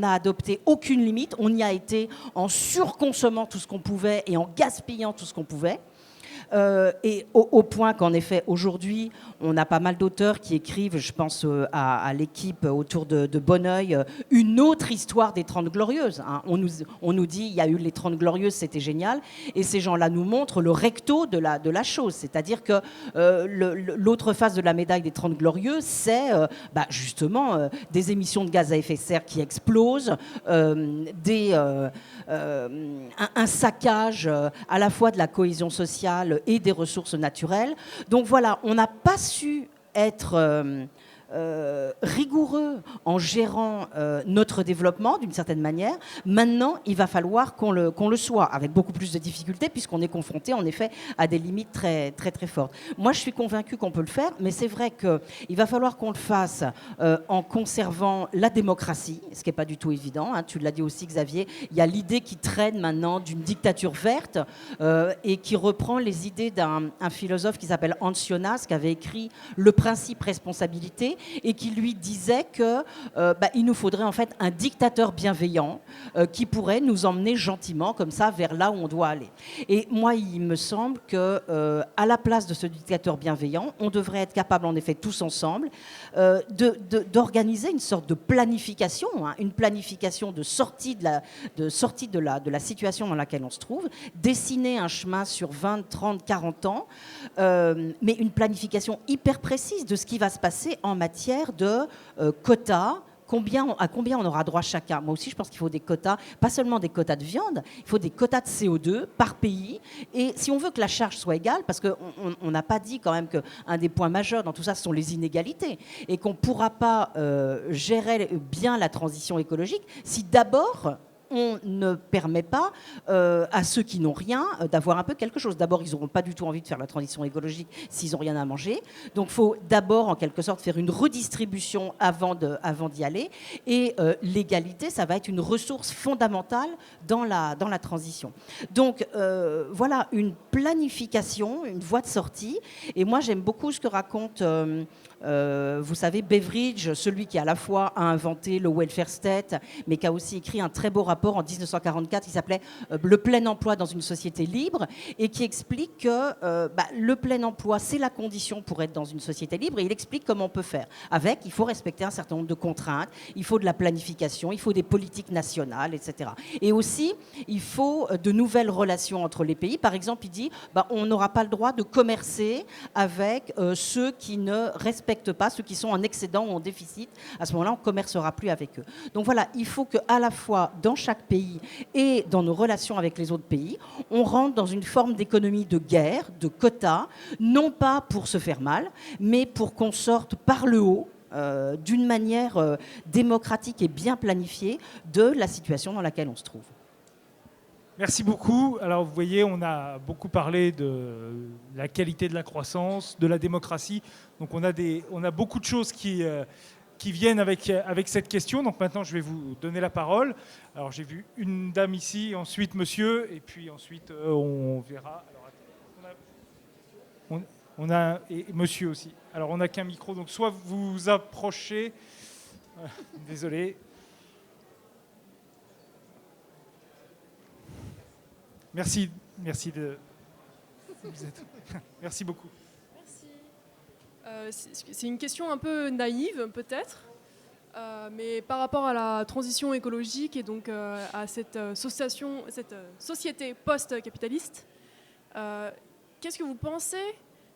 adopté aucune limite, on y a été en surconsommant tout ce qu'on pouvait et en gaspillant tout ce qu'on pouvait. Et au point qu'en effet, aujourd'hui, on a pas mal d'auteurs qui écrivent, je pense à l'équipe autour de Bonneuil, une autre histoire des 30 Glorieuses. Hein. On nous dit, il y a eu les 30 Glorieuses, c'était génial, et ces gens-là nous montrent le recto de la chose. C'est-à-dire que l'autre face de la médaille des 30 Glorieuses, c'est justement des émissions de gaz à effet de serre qui explosent, un saccage à la fois de la cohésion sociale et des ressources naturelles. Donc voilà, on n'a pas su être rigoureux en gérant notre développement d'une certaine manière. Maintenant, il va falloir qu'on le soit, avec beaucoup plus de difficultés, puisqu'on est confronté en effet à des limites très, très, très fortes. Moi, je suis convaincue qu'on peut le faire, mais c'est vrai qu'il va falloir qu'on le fasse en conservant la démocratie, ce qui n'est pas du tout évident. Hein. Tu l'as dit aussi, Xavier, il y a l'idée qui traîne maintenant d'une dictature verte et qui reprend les idées d'un philosophe qui s'appelle Hans Jonas, qui avait écrit Le principe responsabilité, et qui lui disait qu'il nous faudrait en fait un dictateur bienveillant qui pourrait nous emmener gentiment comme ça vers là où on doit aller. Et moi, il me semble qu'à la place de ce dictateur bienveillant, on devrait être capable en effet tous ensemble d'organiser une sorte de planification, hein, une planification de sortie de la situation dans laquelle on se trouve, dessiner un chemin sur 20, 30, 40 ans, mais une planification hyper précise de ce qui va se passer en matière de quotas, à combien on aura droit chacun. Moi aussi, je pense qu'il faut des quotas, pas seulement des quotas de viande, il faut des quotas de CO2 par pays. Et si on veut que la charge soit égale, parce qu'on n'a pas dit quand même qu'un des points majeurs dans tout ça, ce sont les inégalités, et qu'on ne pourra pas gérer bien la transition écologique si d'abord on ne permet pas à ceux qui n'ont rien d'avoir un peu quelque chose. D'abord, ils n'auront pas du tout envie de faire la transition écologique s'ils n'ont rien à manger. Donc, il faut d'abord, en quelque sorte, faire une redistribution avant d'y aller. Et l'égalité, ça va être une ressource fondamentale dans la transition. Donc, voilà, une planification, une voie de sortie. Et moi, j'aime beaucoup ce que raconte... vous savez, Beveridge, celui qui à la fois a inventé le welfare state, mais qui a aussi écrit un très beau rapport rapport en 1944 qui s'appelait Le plein emploi dans une société libre et qui explique que le plein emploi, c'est la condition pour être dans une société libre et il explique comment on peut faire. Il faut respecter un certain nombre de contraintes, il faut de la planification, il faut des politiques nationales, etc. Et aussi, il faut de nouvelles relations entre les pays. Par exemple, il dit on n'aura pas le droit de commercer avec ceux qui ne respectent pas, ceux qui sont en excédent ou en déficit. À ce moment-là, on ne commercera plus avec eux. Donc voilà, il faut qu'à la fois dans chaque pays et dans nos relations avec les autres pays, on rentre dans une forme d'économie de guerre, de quotas, non pas pour se faire mal, mais pour qu'on sorte par le haut, d'une manière démocratique et bien planifiée, de la situation dans laquelle on se trouve. Merci beaucoup. Alors vous voyez, on a beaucoup parlé de la qualité de la croissance, de la démocratie. Donc on a beaucoup de choses qui viennent avec cette question. Donc maintenant, je vais vous donner la parole. Alors j'ai vu une dame ici, ensuite monsieur, et puis ensuite on verra. Alors, on a et monsieur aussi. Alors on n'a qu'un micro, donc soit vous vous approchez. Désolé. Merci de. Merci beaucoup. Merci. C'est une question un peu naïve, peut-être, mais par rapport à la transition écologique et donc à cette société post-capitaliste, qu'est-ce que vous pensez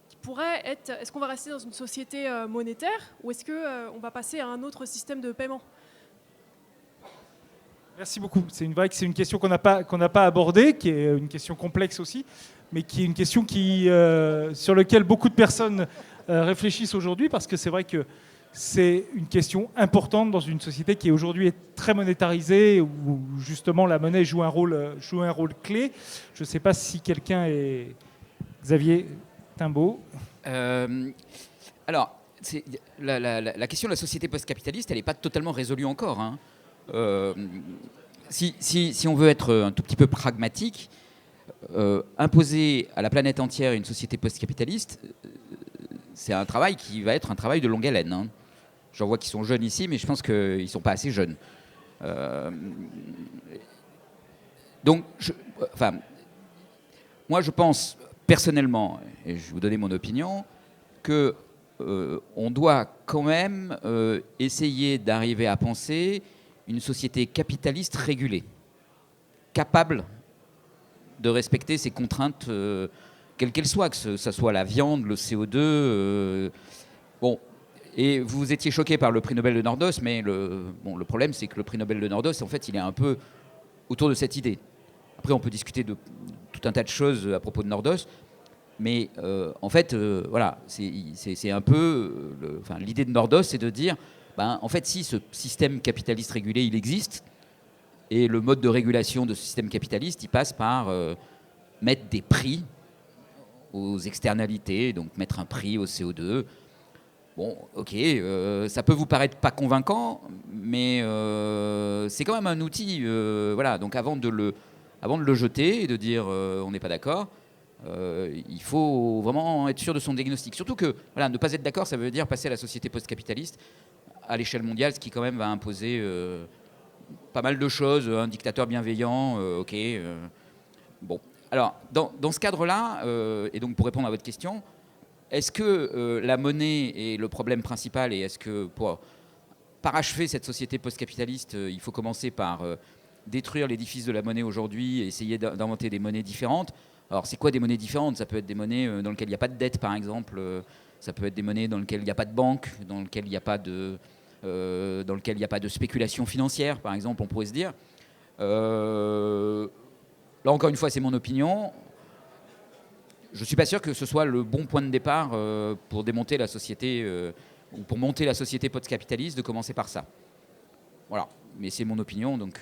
qui pourrait être... Est-ce qu'on va rester dans une société monétaire ou est-ce qu'on va passer à un autre système de paiement ? Merci beaucoup. C'est une question qu'on n'a pas abordée, qui est une question complexe aussi, mais qui est une question sur laquelle beaucoup de personnes réfléchissent aujourd'hui, parce que c'est vrai que c'est une question importante dans une société qui aujourd'hui est très monétarisée, où justement la monnaie joue un rôle clé. Je ne sais pas si quelqu'un est... Xavier Timbaud. Alors, la question de la société post-capitaliste, elle n'est pas totalement résolue encore, hein. Si on veut être un tout petit peu pragmatique, imposer à la planète entière une société post-capitaliste, c'est un travail qui va être un travail de longue haleine, hein. J'en vois qui sont jeunes ici, mais je pense qu'ils ne sont pas assez jeunes. Donc, moi je pense personnellement, et je vais vous donner mon opinion, que on doit quand même essayer d'arriver à penser une société capitaliste régulée, capable de respecter ses contraintes, quelles qu'elles soient, que ce soit la viande, le CO2. Bon, et vous étiez choqué par le prix Nobel de Nordos, mais le problème, c'est que le prix Nobel de Nordos, en fait, il est un peu autour de cette idée. Après, on peut discuter de tout un tas de choses à propos de Nordos, mais en fait, voilà, c'est un peu... l'idée de Nordos, c'est de dire... en fait, si ce système capitaliste régulé, il existe, et le mode de régulation de ce système capitaliste, il passe par mettre des prix aux externalités, donc mettre un prix au CO2. Bon, ok, ça peut vous paraître pas convaincant, mais c'est quand même un outil. Voilà, donc avant de le jeter et de dire on n'est pas d'accord, il faut vraiment être sûr de son diagnostic. Surtout que voilà, ne pas être d'accord, ça veut dire passer à la société post-capitaliste à l'échelle mondiale, ce qui quand même va imposer pas mal de choses, un dictateur bienveillant, ok. Bon, alors dans ce cadre-là, et donc pour répondre à votre question, est-ce que la monnaie est le problème principal et est-ce que pour parachever cette société post-capitaliste, il faut commencer par détruire l'édifice de la monnaie aujourd'hui et essayer d'inventer des monnaies différentes? Alors c'est quoi des monnaies différentes? Ça peut être des monnaies dans lesquelles il n'y a pas de dette, par exemple. Ça peut être des monnaies dans lesquelles il n'y a pas de banque, dans lesquelles il n'y a pas de... dans lequel il n'y a pas de spéculation financière, par exemple, on pourrait se dire. Là, encore une fois, c'est mon opinion. Je ne suis pas sûr que ce soit le bon point de départ pour démonter la société, ou pour monter la société post-capitaliste, de commencer par ça. Voilà, mais c'est mon opinion, donc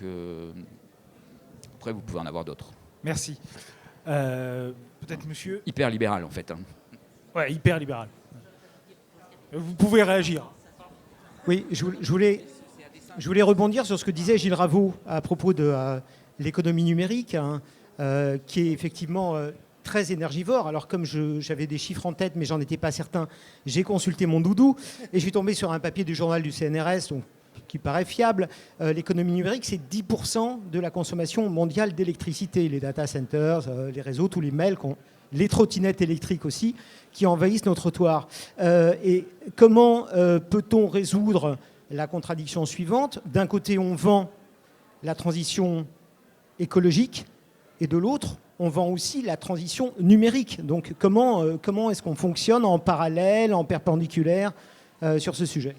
après, vous pouvez en avoir d'autres. Merci. Peut-être monsieur... Hyper libéral, en fait. Hein. Ouais, hyper libéral. Vous pouvez réagir. Oui, je voulais rebondir sur ce que disait Gilles Ravaud à propos de l'économie numérique, hein, qui est effectivement très énergivore. Alors comme j'avais des chiffres en tête, mais j'en étais pas certain, j'ai consulté mon doudou et je suis tombé sur un papier du journal du CNRS, donc qui paraît fiable. L'économie numérique, c'est 10% de la consommation mondiale d'électricité. Les data centers, les réseaux, tous les mails, les trottinettes électriques aussi, qui envahissent nos trottoirs. Et comment peut-on résoudre la contradiction suivante? D'un côté, on vend la transition écologique, et de l'autre, on vend aussi la transition numérique. Donc comment est-ce qu'on fonctionne en parallèle, en perpendiculaire sur ce sujet?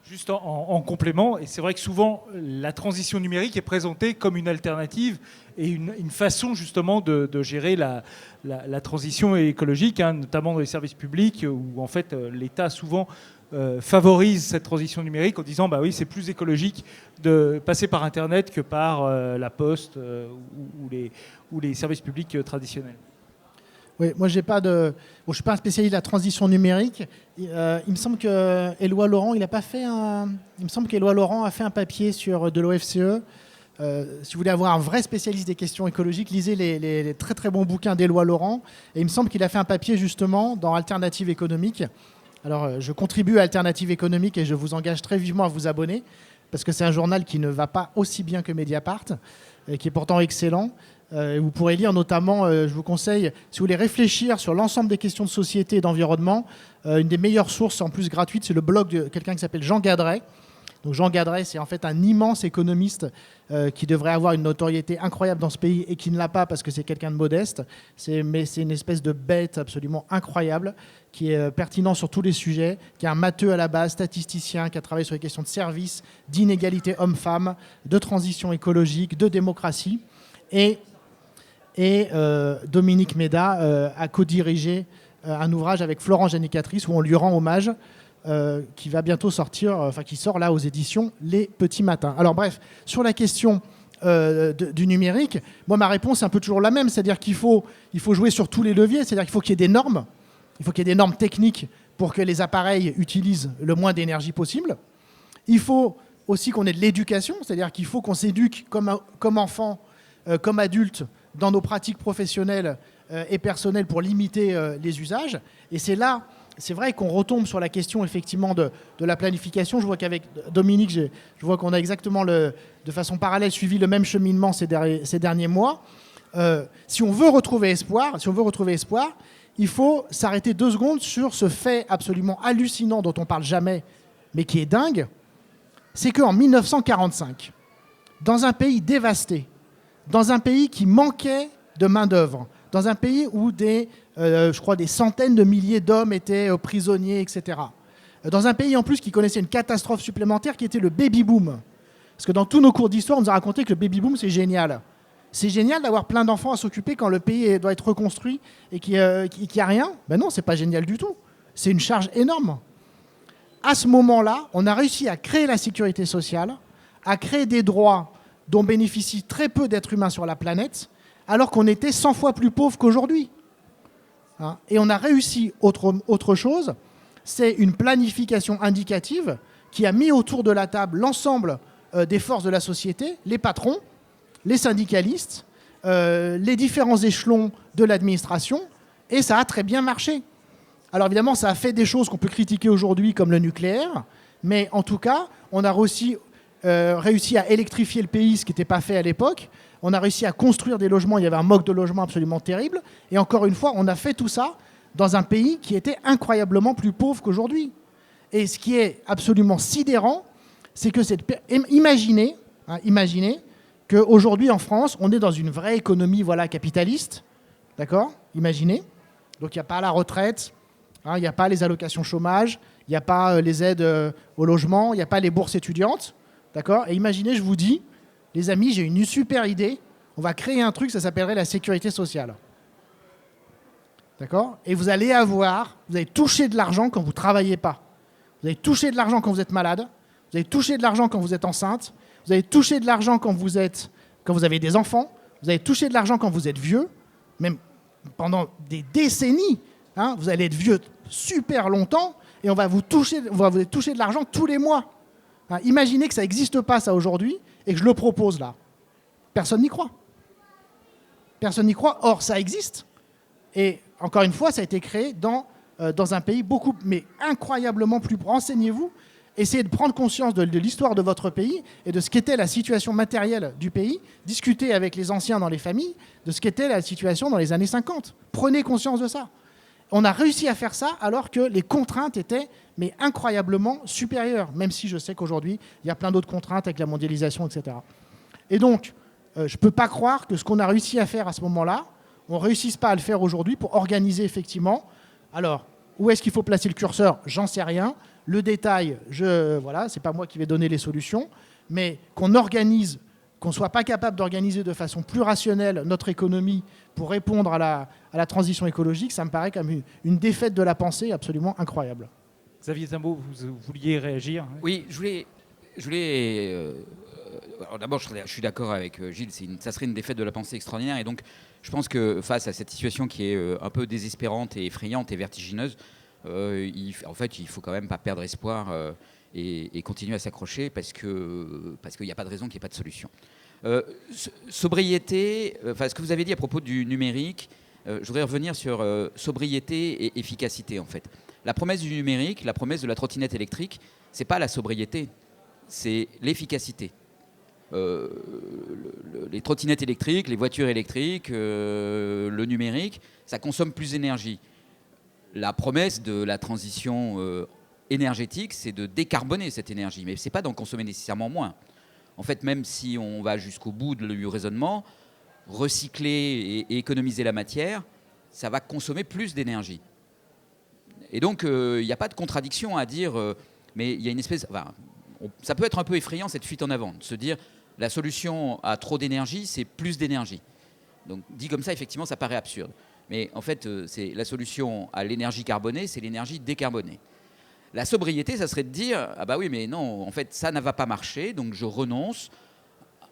Juste en complément, et c'est vrai que souvent la transition numérique est présentée comme une alternative et une façon justement de gérer la transition écologique, hein, notamment dans les services publics où en fait l'État souvent favorise cette transition numérique en disant bah oui, c'est plus écologique de passer par Internet que par la poste ou les services publics traditionnels. Oui, moi je ne suis pas un spécialiste de la transition numérique. Il me semble que Éloi Laurent, il me semble qu'Éloi Laurent a fait un papier sur de l'OFCE. Si vous voulez avoir un vrai spécialiste des questions écologiques, lisez les très très bons bouquins d'Éloi Laurent. Et il me semble qu'il a fait un papier justement dans Alternative économique. Alors je contribue à Alternative économique et je vous engage très vivement à vous abonner parce que c'est un journal qui ne va pas aussi bien que Mediapart et qui est pourtant excellent. Vous pourrez lire notamment, je vous conseille, si vous voulez réfléchir sur l'ensemble des questions de société et d'environnement, une des meilleures sources en plus gratuites, c'est le blog de quelqu'un qui s'appelle Jean Gadret. Donc Jean Gadret, c'est en fait un immense économiste qui devrait avoir une notoriété incroyable dans ce pays et qui ne l'a pas parce que c'est quelqu'un de modeste. Mais c'est une espèce de bête absolument incroyable qui est pertinent sur tous les sujets, qui est un matheux à la base, statisticien, qui a travaillé sur les questions de service, d'inégalité homme-femme, de transition écologique, de démocratie. Et Dominique Méda a co-dirigé un ouvrage avec Florent Génicatrice où on lui rend hommage, qui va bientôt sortir, qui sort là aux éditions Les Petits Matins. Alors bref, sur la question du numérique, moi ma réponse est un peu toujours la même, c'est-à-dire qu'il faut jouer sur tous les leviers, c'est-à-dire qu'il faut qu'il y ait des normes, il faut qu'il y ait des normes techniques pour que les appareils utilisent le moins d'énergie possible. Il faut aussi qu'on ait de l'éducation, c'est-à-dire qu'il faut qu'on s'éduque comme enfant, comme adulte, dans nos pratiques professionnelles et personnelles pour limiter les usages. Et c'est vrai qu'on retombe sur la question effectivement de la planification. Je vois qu'avec Dominique, je vois qu'on a exactement de façon parallèle suivi le même cheminement ces derniers mois. Si on veut retrouver espoir, il faut s'arrêter 2 secondes sur ce fait absolument hallucinant dont on ne parle jamais, mais qui est dingue. C'est qu'en 1945, dans un pays dévasté, dans un pays qui manquait de main-d'œuvre, dans un pays où je crois des centaines de milliers d'hommes étaient prisonniers, etc. Dans un pays en plus qui connaissait une catastrophe supplémentaire qui était le baby-boom. Parce que dans tous nos cours d'histoire, on nous a raconté que le baby-boom, c'est génial. C'est génial d'avoir plein d'enfants à s'occuper quand le pays doit être reconstruit et qu'il n'y a rien. Ben non, c'est pas génial du tout. C'est une charge énorme. À ce moment-là, on a réussi à créer la sécurité sociale, à créer des droits dont bénéficient très peu d'êtres humains sur la planète, alors qu'on était 100 fois plus pauvres qu'aujourd'hui. Hein, et on a réussi autre chose, c'est une planification indicative qui a mis autour de la table l'ensemble des forces de la société, les patrons, les syndicalistes, les différents échelons de l'administration, et ça a très bien marché. Alors évidemment, ça a fait des choses qu'on peut critiquer aujourd'hui, comme le nucléaire, mais en tout cas, on a réussi à électrifier le pays, ce qui n'était pas fait à l'époque. On a réussi à construire des logements, il y avait un manque de logements absolument terrible. Et encore une fois, on a fait tout ça dans un pays qui était incroyablement plus pauvre qu'aujourd'hui. Et ce qui est absolument sidérant, c'est que imaginez qu'aujourd'hui en France, on est dans une vraie économie capitaliste. D'accord ? Imaginez. Donc il n'y a pas la retraite, il n'y a pas les allocations chômage, il n'y a pas les aides au logement, il n'y a pas les bourses étudiantes. D'accord ? Et imaginez, je vous dis, les amis, j'ai une super idée. On va créer un truc, ça s'appellerait la sécurité sociale. D'accord ? Et vous allez toucher de l'argent quand vous ne travaillez pas. Vous allez toucher de l'argent quand vous êtes malade. Vous allez toucher de l'argent quand vous êtes enceinte. Vous allez toucher de l'argent quand vous avez des enfants. Vous allez toucher de l'argent quand vous êtes vieux. Même pendant des décennies. Hein, vous allez être vieux super longtemps. Et on va vous toucher de l'argent tous les mois. Hein, imaginez que ça n'existe pas, ça, aujourd'hui, et que je le propose, là. Personne n'y croit. Personne n'y croit. Or, ça existe. Et encore une fois, ça a été créé dans un pays mais incroyablement plus... Renseignez-vous. essayez de prendre conscience de l'histoire de votre pays et de ce qu'était la situation matérielle du pays. Discutez avec les anciens dans les familles de ce qu'était la situation dans les années 50. Prenez conscience de ça. On a réussi à faire ça alors que les contraintes étaient mais incroyablement supérieures, même si je sais qu'aujourd'hui, il y a plein d'autres contraintes avec la mondialisation, etc. Et donc, je ne peux pas croire que ce qu'on a réussi à faire à ce moment-là, on ne réussisse pas à le faire aujourd'hui pour organiser effectivement. Alors, où est-ce qu'il faut placer le curseur? J'en sais rien. Le détail, voilà, ce n'est pas moi qui vais donner les solutions, mais qu'on organise, qu'on ne soit pas capable d'organiser de façon plus rationnelle notre économie pour répondre à la transition écologique, ça me paraît comme une défaite de la pensée absolument incroyable. Xavier Zimbaud, vous vouliez réagir? Oui, je voulais alors d'abord, je suis d'accord avec Gilles, ça serait une défaite de la pensée extraordinaire. Et donc, je pense que face à cette situation qui est un peu désespérante et effrayante et vertigineuse, il faut quand même pas perdre espoir et continuer à s'accrocher parce qu'il n'y a pas de raison qu'il n'y ait pas de solution. Sobriété, ce que vous avez dit à propos du numérique, je voudrais revenir sur sobriété et efficacité en fait. La promesse du numérique, la promesse de la trottinette électrique, c'est pas la sobriété, c'est l'efficacité. Les trottinettes électriques, les voitures électriques, le numérique, ça consomme plus d'énergie. La promesse de la transition énergétique, c'est de décarboner cette énergie, mais ce n'est pas d'en consommer nécessairement moins. En fait, même si on va jusqu'au bout du raisonnement, recycler et économiser la matière, ça va consommer plus d'énergie. Et donc, il n'y a pas de contradiction à dire, mais il y a une espèce... Enfin, ça peut être un peu effrayant, cette fuite en avant, de se dire la solution à trop d'énergie, c'est plus d'énergie. Donc, dit comme ça, effectivement, ça paraît absurde. Mais en fait, c'est la solution à l'énergie carbonée, c'est l'énergie décarbonée. La sobriété, ça serait de dire, ah bah oui, mais non, en fait, ça ne va pas marcher, donc je renonce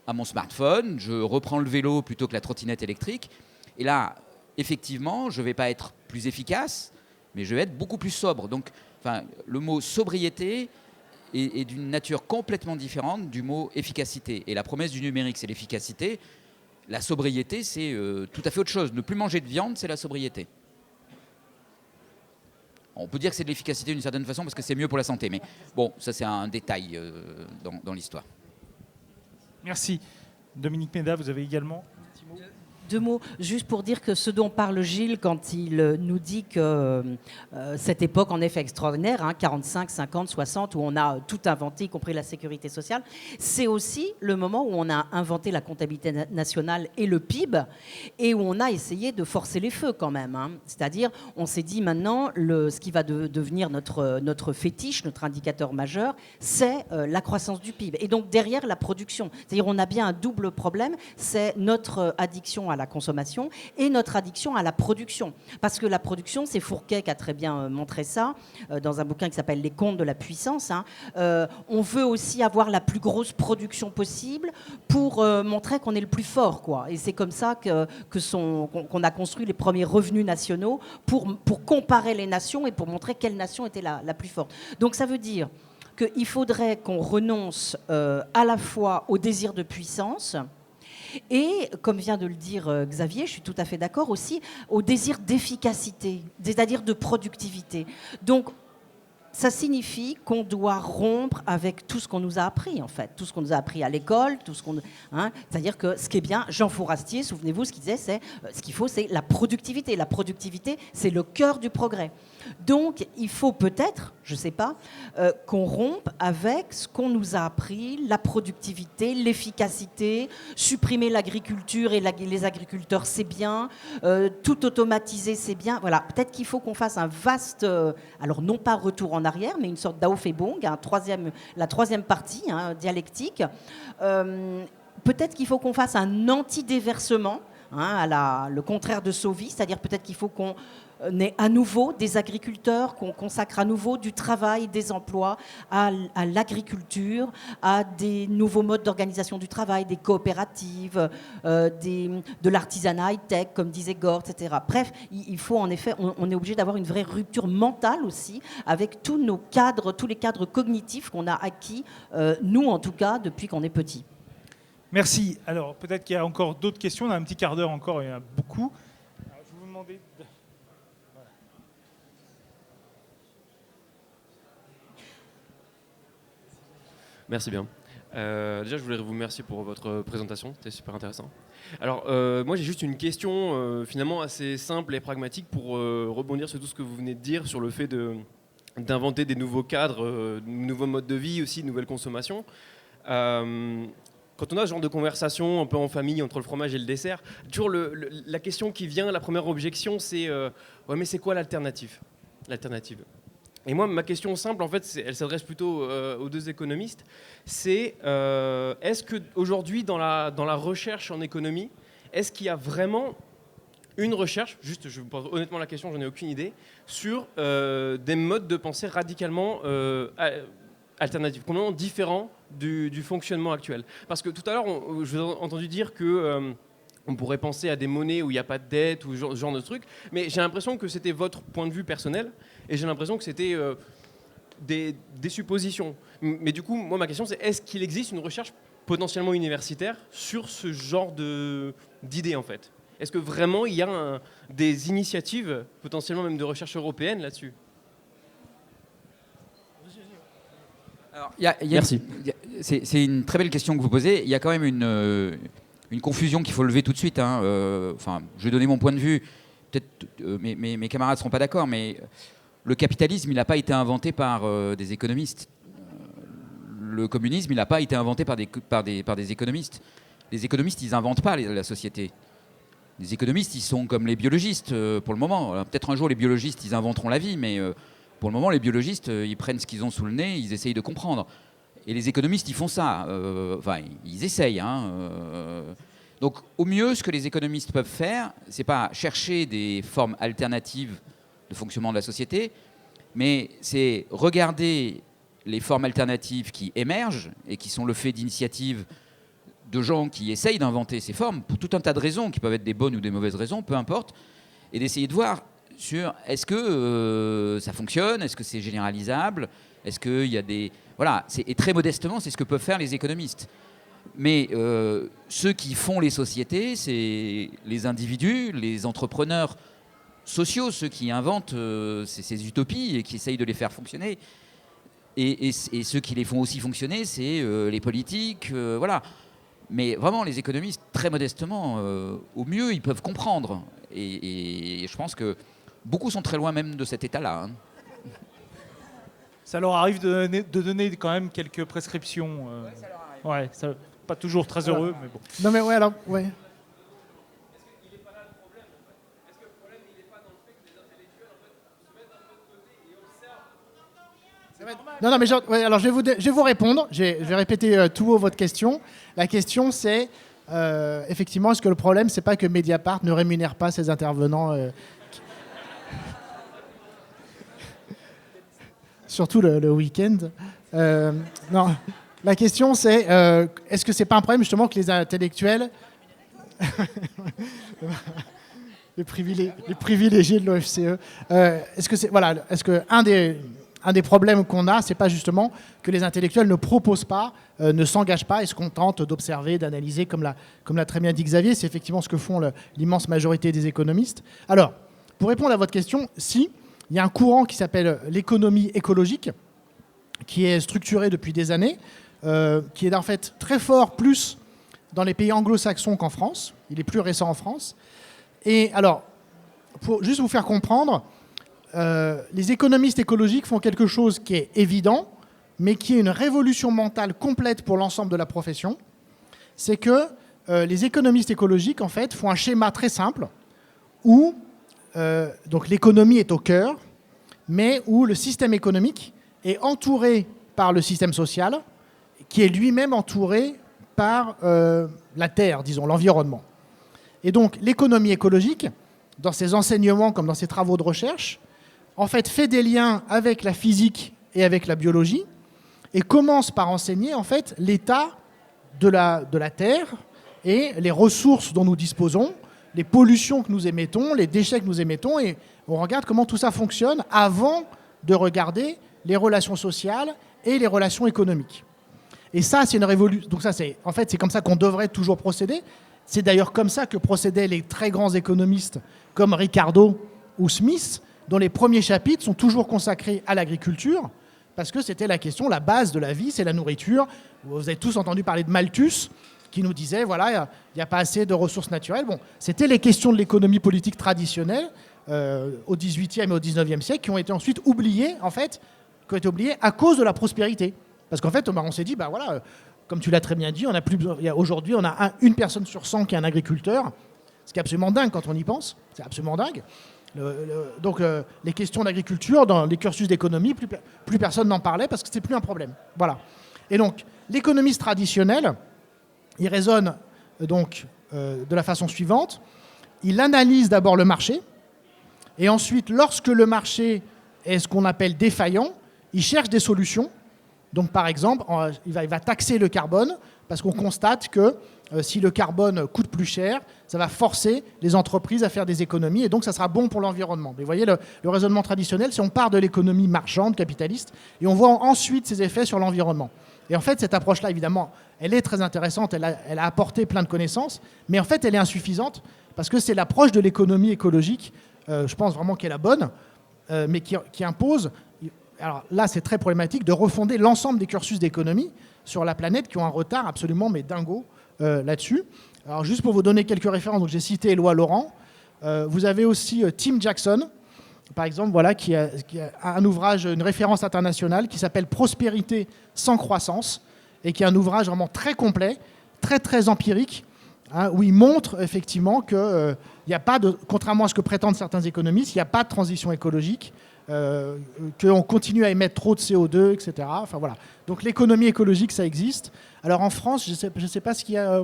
à mon smartphone, je reprends le vélo plutôt que la trottinette électrique. Et là, effectivement, je ne vais pas être plus efficace, mais je vais être beaucoup plus sobre. Donc, le mot sobriété est d'une nature complètement différente du mot efficacité. Et la promesse du numérique, c'est l'efficacité. La sobriété, c'est tout à fait autre chose. Ne plus manger de viande, c'est la sobriété. On peut dire que c'est de l'efficacité d'une certaine façon parce que c'est mieux pour la santé. Mais bon, ça c'est un détail dans l'histoire. Merci. Dominique Méda, vous avez également un petit mot? Deux mots, juste pour dire que ce dont parle Gilles quand il nous dit que cette époque en effet extraordinaire, 45, 50, 60, où on a tout inventé, y compris la sécurité sociale, c'est aussi le moment où on a inventé la comptabilité nationale et le PIB, et où on a essayé de forcer les feux quand même. C'est-à-dire, on s'est dit maintenant, ce qui va devenir notre fétiche, notre indicateur majeur, c'est la croissance du PIB. Et donc derrière, la production. C'est-à-dire, on a bien un double problème, c'est notre addiction à la consommation et notre addiction à la production. Parce que la production, c'est Fourquet qui a très bien montré ça dans un bouquin qui s'appelle Les Contes de la puissance. On veut aussi avoir la plus grosse production possible pour montrer qu'on est le plus fort, quoi. Et c'est comme ça qu'on a construit les premiers revenus nationaux pour comparer les nations et pour montrer quelle nation était la plus forte. Donc ça veut dire qu'il faudrait qu'on renonce à la fois au désir de puissance et, comme vient de le dire Xavier, je suis tout à fait d'accord aussi, au désir d'efficacité, c'est-à-dire de productivité. Donc, ça signifie qu'on doit rompre avec tout ce qu'on nous a appris, en fait. Tout ce qu'on nous a appris à l'école, c'est-à-dire que ce qui est bien, Jean Fourastier, souvenez-vous, ce qu'il disait, c'est ce qu'il faut, c'est la productivité. La productivité, c'est le cœur du progrès. Donc, il faut peut-être, je ne sais pas, qu'on rompe avec ce qu'on nous a appris, la productivité, l'efficacité, supprimer l'agriculture et les agriculteurs, c'est bien, tout automatiser, c'est bien. Voilà, peut-être qu'il faut qu'on fasse un vaste, alors non pas retour en arrière, mais une sorte d'Aufhebung, la troisième partie dialectique. Peut-être qu'il faut qu'on fasse un anti-déversement, le contraire de Sauvy, c'est-à-dire peut-être qu'il faut qu'on ait à nouveau des agriculteurs, qu'on consacre à nouveau du travail, des emplois à l'agriculture, à des nouveaux modes d'organisation du travail, des coopératives, de l'artisanat high-tech, comme disait Gort, etc. Bref, il faut en effet, on est obligé d'avoir une vraie rupture mentale aussi avec tous les cadres cognitifs qu'on a acquis, nous en tout cas, depuis qu'on est petit. Merci. Alors, peut-être qu'il y a encore d'autres questions. On a un petit quart d'heure encore, il y en a beaucoup. Alors, je vais vous demander... Merci bien. Déjà, je voulais vous remercier pour votre présentation, c'était super intéressant. Alors, moi, j'ai juste une question finalement assez simple et pragmatique pour rebondir sur tout ce que vous venez de dire sur le fait d'inventer des nouveaux cadres, de nouveaux modes de vie, aussi de nouvelles consommations. Quand on a ce genre de conversation un peu en famille entre le fromage et le dessert, toujours la question qui vient, la première objection, c'est ouais, mais c'est quoi l'alternative ? Et moi, ma question simple, en fait, elle s'adresse plutôt aux deux économistes. C'est est-ce qu'aujourd'hui, dans la recherche en économie, est-ce qu'il y a vraiment une recherche, juste je vous pose honnêtement la question, j'en ai aucune idée, sur des modes de pensée radicalement alternatifs, complètement différents du fonctionnement actuel. Parce que tout à l'heure, je vous ai entendu dire que on pourrait penser à des monnaies où il n'y a pas de dette ou ce genre de trucs, mais j'ai l'impression que c'était votre point de vue personnel et j'ai l'impression que c'était des suppositions. Mais du coup, moi, ma question, c'est est-ce qu'il existe une recherche potentiellement universitaire sur ce genre d'idées, en fait ? Est-ce que vraiment il y a des initiatives, potentiellement même de recherche européenne là-dessus ? Alors, Merci. C'est une très belle question que vous posez. Il y a quand même une confusion qu'il faut lever tout de suite. Enfin, je vais donner mon point de vue. Peut-être mes camarades ne seront pas d'accord, mais le capitalisme, il n'a pas été inventé par des économistes. Le communisme, il n'a pas été inventé par des économistes. Les économistes, ils n'inventent pas la société. Les économistes, ils sont comme les biologistes pour le moment. Alors, peut-être un jour, les biologistes, ils inventeront la vie, mais pour le moment, les biologistes, ils prennent ce qu'ils ont sous le nez, ils essayent de comprendre. Et les économistes, ils font ça. Enfin, ils essayent. Donc, au mieux, ce que les économistes peuvent faire, c'est pas chercher des formes alternatives de fonctionnement de la société, mais c'est regarder les formes alternatives qui émergent et qui sont le fait d'initiatives de gens qui essayent d'inventer ces formes pour tout un tas de raisons, qui peuvent être des bonnes ou des mauvaises raisons, peu importe, et d'essayer de voir sur est-ce que ça fonctionne, est-ce que c'est généralisable, est-ce qu'il y a des... Voilà, et très modestement, c'est ce que peuvent faire les économistes. Mais ceux qui font les sociétés, c'est les individus, les entrepreneurs sociaux, ceux qui inventent ces utopies et qui essayent de les faire fonctionner. Et ceux qui les font aussi fonctionner, c'est les politiques, voilà. Mais vraiment, les économistes, très modestement, au mieux, ils peuvent comprendre. Et je pense que beaucoup sont très loin même de cet état-là. Ça leur arrive de donner quand même quelques prescriptions. Ouais, ça leur arrive. Ouais, ça, pas toujours très heureux, mais bon. Non mais ouais, alors, ouais. Non, mais alors je vais vous répondre. Je vais répéter tout haut votre question. La question, c'est effectivement, est-ce que le problème, c'est pas que Mediapart ne rémunère pas ses intervenants surtout le week-end. Non, la question, c'est est-ce que c'est pas un problème justement que les intellectuels, les privilégiés de l'OFCE, est-ce que un des problèmes qu'on a, c'est pas justement que les intellectuels ne proposent pas, ne s'engagent pas et se contentent d'observer, d'analyser, comme l'a très bien dit Xavier. C'est effectivement ce que font l'immense majorité des économistes. Alors, pour répondre à votre question, il y a un courant qui s'appelle l'économie écologique, qui est structuré depuis des années, qui est en fait très fort plus dans les pays anglo-saxons qu'en France. Il est plus récent en France. Et alors, pour juste vous faire comprendre, les économistes écologiques font quelque chose qui est évident, mais qui est une révolution mentale complète pour l'ensemble de la profession. C'est que les économistes écologiques, en fait, font un schéma très simple où donc l'économie est au cœur, mais où le système économique est entouré par le système social, qui est lui-même entouré par la terre, disons, l'environnement. Et donc l'économie écologique, dans ses enseignements comme dans ses travaux de recherche, en fait, fait des liens avec la physique et avec la biologie et commence par enseigner en fait l'état de la Terre et les ressources dont nous disposons, les pollutions que nous émettons, les déchets que nous émettons, et on regarde comment tout ça fonctionne avant de regarder les relations sociales et les relations économiques. Et ça, c'est une révolution. Donc ça, c'est comme ça qu'on devrait toujours procéder. C'est d'ailleurs comme ça que procédaient les très grands économistes comme Ricardo ou Smith, dont les premiers chapitres sont toujours consacrés à l'agriculture, parce que c'était la question, la base de la vie, c'est la nourriture. Vous avez tous entendu parler de Malthus, qui nous disait, voilà, il n'y a pas assez de ressources naturelles. Bon, c'était les questions de l'économie politique traditionnelle au XVIIIe et au XIXe siècle qui ont été ensuite oubliées, en fait, qui ont été oubliées à cause de la prospérité. Parce qu'en fait, on s'est dit, bah voilà, comme tu l'as très bien dit, aujourd'hui, on a une personne sur 100 qui est un agriculteur, ce qui est absolument dingue quand on y pense. C'est absolument dingue. Donc, les questions d'agriculture, dans les cursus d'économie, plus personne n'en parlait parce que c'était plus un problème. Voilà. Et donc, l'économiste traditionnel, il raisonne donc de la façon suivante. Il analyse d'abord le marché, et ensuite, lorsque le marché est ce qu'on appelle défaillant, il cherche des solutions. Donc, par exemple, il va taxer le carbone, parce qu'on constate que si le carbone coûte plus cher, ça va forcer les entreprises à faire des économies, et donc ça sera bon pour l'environnement. Mais vous voyez, le raisonnement traditionnel, c'est on part de l'économie marchande, capitaliste, et on voit ensuite ses effets sur l'environnement. Et en fait, cette approche-là, évidemment, elle est très intéressante, elle a apporté plein de connaissances, mais en fait, elle est insuffisante, parce que c'est l'approche de l'économie écologique, je pense vraiment qu'elle est la bonne, mais qui impose, alors là, c'est très problématique, de refonder l'ensemble des cursus d'économie sur la planète qui ont un retard absolument mais dingo là-dessus. Alors, juste pour vous donner quelques références, donc j'ai cité Éloi Laurent, vous avez aussi Tim Jackson, par exemple, voilà, qui a un ouvrage, une référence internationale qui s'appelle Prospérité sans croissance, et qui est un ouvrage vraiment très complet, très très empirique, hein, où il montre effectivement qu'il n'y a pas de, contrairement à ce que prétendent certains économistes, il n'y a pas de transition écologique, qu'on continue à émettre trop de CO2, etc. Enfin voilà. Donc l'économie écologique, ça existe. Alors en France, je ne sais pas ce qu'il y a,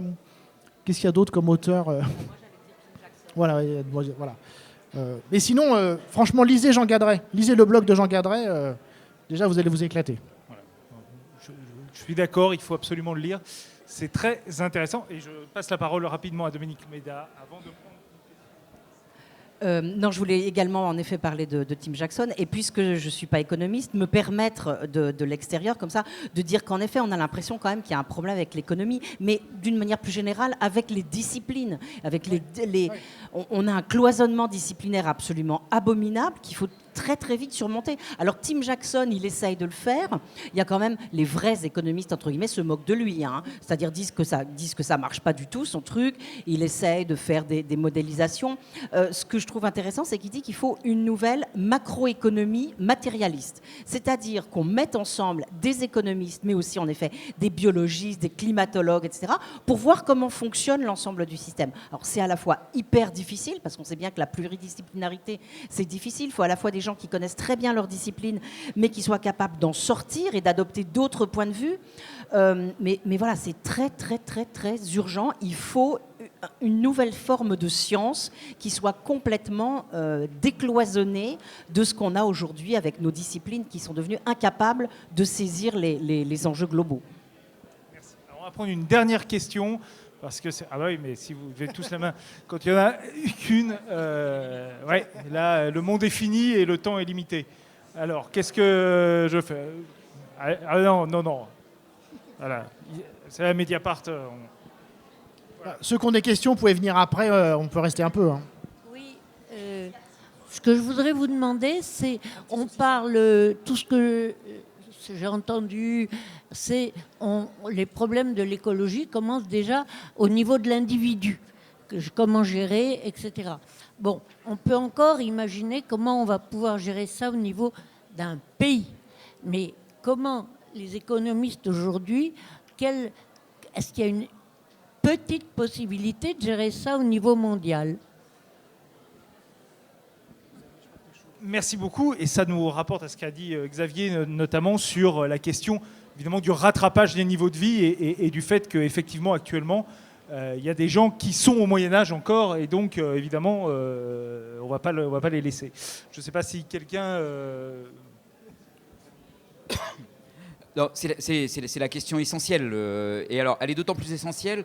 qu'est-ce qu'il y a d'autre comme auteur. Voilà. Mais sinon, franchement, lisez Jean Gadret. Lisez le blog de Jean Gadret. Déjà, vous allez vous éclater. Voilà. Je suis d'accord, il faut absolument le lire. C'est très intéressant. Et je passe la parole rapidement à Dominique Méda avant de prendre... Non, je voulais également en effet parler de Tim Jackson, et puisque je ne suis pas économiste, me permettre de l'extérieur comme ça, de dire qu'en effet on a l'impression quand même qu'il y a un problème avec l'économie, mais d'une manière plus générale avec les disciplines, avec on a un cloisonnement disciplinaire absolument abominable qu'il faut très très vite surmonter. Alors Tim Jackson, il essaye de le faire. Il y a quand même les vrais économistes entre guillemets se moquent de lui, hein. C'est-à-dire disent que ça marche pas du tout son truc. Il essaye de faire des modélisations. Ce que je trouve intéressant, c'est qu'il dit qu'il faut une nouvelle macroéconomie matérialiste, c'est-à-dire qu'on mette ensemble des économistes, mais aussi en effet des biologistes, des climatologues, etc., pour voir comment fonctionne l'ensemble du système. Alors c'est à la fois hyper difficile parce qu'on sait bien que la pluridisciplinarité c'est difficile. Il faut à la fois des gens qui connaissent très bien leur discipline, mais qui soient capables d'en sortir et d'adopter d'autres points de vue. Mais voilà, c'est très, très, très, très urgent. Il faut une nouvelle forme de science qui soit complètement décloisonnée de ce qu'on a aujourd'hui avec nos disciplines qui sont devenues incapables de saisir les enjeux globaux. Merci. Alors, on va prendre une dernière question. Parce que ah bah oui, mais si vous levez tous la main, quand il n'y en a qu'une, ouais, là, le monde est fini et le temps est limité. Alors, qu'est-ce que je fais? Non. Voilà, c'est la Mediapart. Voilà. Ceux qui ont des questions, vous pouvez venir après, on peut rester un peu. Hein. Oui, ce que je voudrais vous demander, c'est, on parle, tout ce que j'ai entendu, c'est les problèmes de l'écologie commencent déjà au niveau de l'individu, comment gérer, etc. Bon, on peut encore imaginer comment on va pouvoir gérer ça au niveau d'un pays. Mais comment les économistes aujourd'hui, est-ce qu'il y a une petite possibilité de gérer ça au niveau mondial ? Merci beaucoup, et ça nous rapporte à ce qu'a dit Xavier, notamment sur la question évidemment du rattrapage des niveaux de vie et du fait qu'effectivement actuellement il y a des gens qui sont au Moyen-Âge encore, et donc évidemment on va pas les laisser. Je ne sais pas si quelqu'un... Non, c'est la question essentielle, et alors elle est d'autant plus essentielle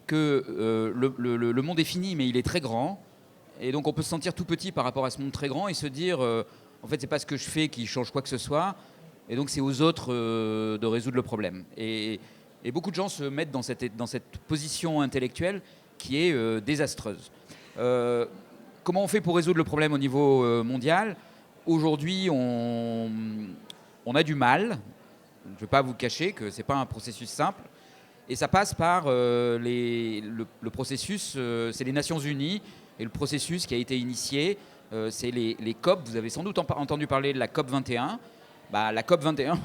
que le monde est fini, mais il est très grand. Et donc on peut se sentir tout petit par rapport à ce monde très grand et se dire, en fait, c'est pas ce que je fais qui change quoi que ce soit, et donc c'est aux autres de résoudre le problème. Et beaucoup de gens se mettent dans cette position intellectuelle qui est désastreuse. Comment on fait pour résoudre le problème au niveau mondial ? Aujourd'hui, on a du mal. Je ne vais pas vous cacher que ce n'est pas un processus simple. Et ça passe par le processus, c'est les Nations Unies, et le processus qui a été initié, c'est les COP. Vous avez sans doute entendu parler de la COP 21. La COP 21,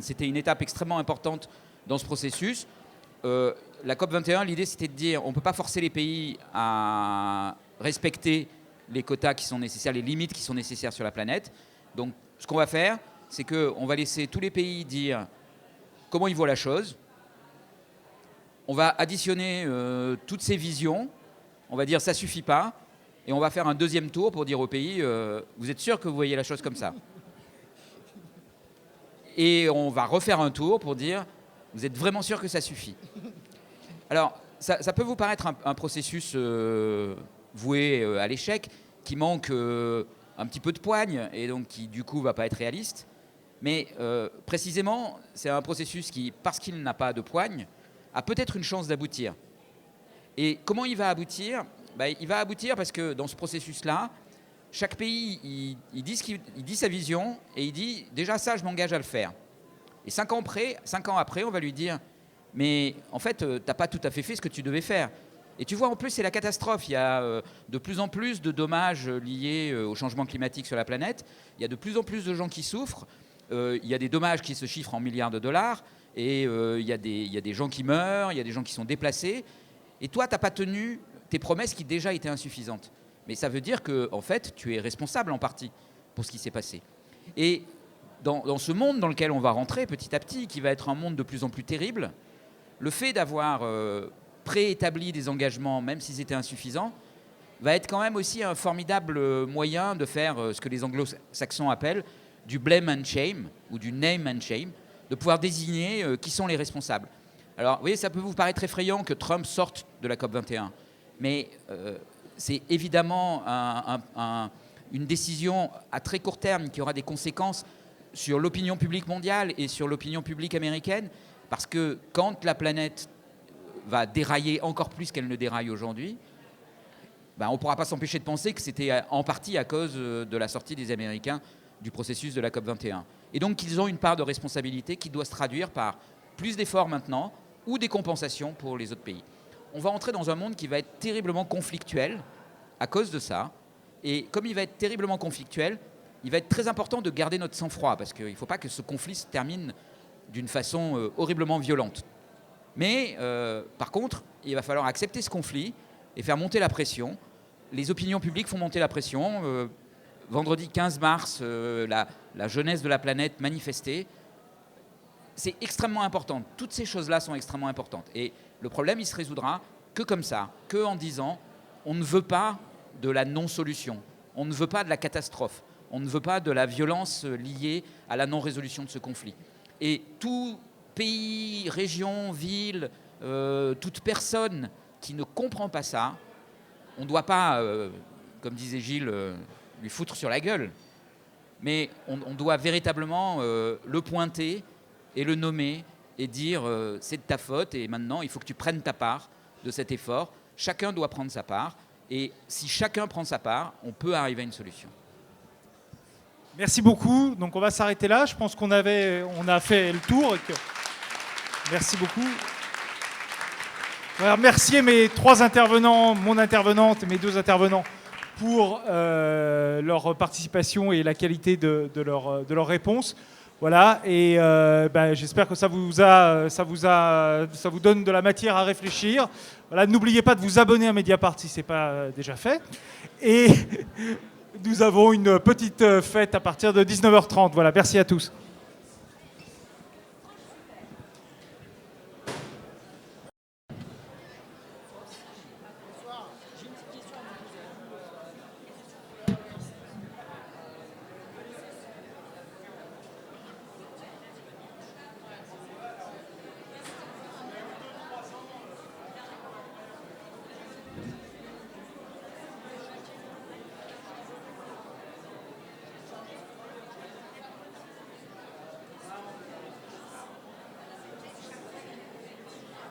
c'était une étape extrêmement importante dans ce processus. La COP 21, l'idée c'était de dire on ne peut pas forcer les pays à respecter les quotas qui sont nécessaires, les limites qui sont nécessaires sur la planète. Donc ce qu'on va faire, c'est qu'on va laisser tous les pays dire comment ils voient la chose. On va additionner toutes ces visions, on va dire ça suffit pas, et on va faire un deuxième tour pour dire aux pays vous êtes sûr que vous voyez la chose comme ça? Et on va refaire un tour pour dire vous êtes vraiment sûr que ça suffit? Alors ça peut vous paraître un processus voué à l'échec, qui manque un petit peu de poigne et donc qui du coup va pas être réaliste, mais précisément c'est un processus qui, parce qu'il n'a pas de poigne, a peut-être une chance d'aboutir. Et comment il va aboutir? Il va aboutir parce que dans ce processus-là, chaque pays il dit sa vision et il dit déjà ça je m'engage à le faire. Et 5 ans après, on va lui dire mais en fait t'as pas tout à fait fait ce que tu devais faire. Et tu vois, en plus c'est la catastrophe. Il y a de plus en plus de dommages liés au changement climatique sur la planète. Il y a de plus en plus de gens qui souffrent. Il y a des dommages qui se chiffrent en milliards de dollars. Et il y a des gens qui meurent, il y a des gens qui sont déplacés. Et toi, tu n'as pas tenu tes promesses qui déjà étaient insuffisantes. Mais ça veut dire que, en fait, tu es responsable en partie pour ce qui s'est passé. Et dans ce monde dans lequel on va rentrer petit à petit, qui va être un monde de plus en plus terrible, le fait d'avoir préétabli des engagements, même s'ils étaient insuffisants, va être quand même aussi un formidable moyen de faire ce que les anglo-saxons appellent du blame and shame, ou du name and shame, de pouvoir désigner qui sont les responsables. Alors, vous voyez, ça peut vous paraître effrayant que Trump sorte de la COP 21, mais c'est évidemment une décision à très court terme qui aura des conséquences sur l'opinion publique mondiale et sur l'opinion publique américaine, parce que quand la planète va dérailler encore plus qu'elle ne déraille aujourd'hui, on ne pourra pas s'empêcher de penser que c'était en partie à cause de la sortie des Américains du processus de la COP 21. Et donc qu'ils ont une part de responsabilité qui doit se traduire par plus d'efforts maintenant ou des compensations pour les autres pays. On va entrer dans un monde qui va être terriblement conflictuel à cause de ça. Et comme il va être terriblement conflictuel, il va être très important de garder notre sang-froid parce qu'il ne faut pas que ce conflit se termine d'une façon horriblement violente. Mais par contre, il va falloir accepter ce conflit et faire monter la pression. Les opinions publiques font monter la pression. Vendredi 15 mars, la jeunesse de la planète manifestait. C'est extrêmement important. Toutes ces choses-là sont extrêmement importantes. Et le problème, il se résoudra que comme ça, que en disant on ne veut pas de la non-solution, on ne veut pas de la catastrophe, on ne veut pas de la violence liée à la non-résolution de ce conflit. Et tout pays, région, ville, toute personne qui ne comprend pas ça, on ne doit pas, comme disait Gilles, lui foutre sur la gueule. Mais on doit véritablement le pointer et le nommer et dire c'est de ta faute et maintenant il faut que tu prennes ta part de cet effort. Chacun doit prendre sa part et si chacun prend sa part, on peut arriver à une solution. Merci beaucoup. Donc on va s'arrêter là. Je pense qu'on a fait le tour. Merci beaucoup. Je voudrais remercier mes 3 intervenants, mon intervenante et mes 2 intervenants pour leur participation et la qualité de leurs réponses. Voilà, et j'espère que ça vous donne de la matière à réfléchir. Voilà, n'oubliez pas de vous abonner à Mediapart si ce n'est pas déjà fait. Et nous avons une petite fête à partir de 19h30. Voilà, merci à tous.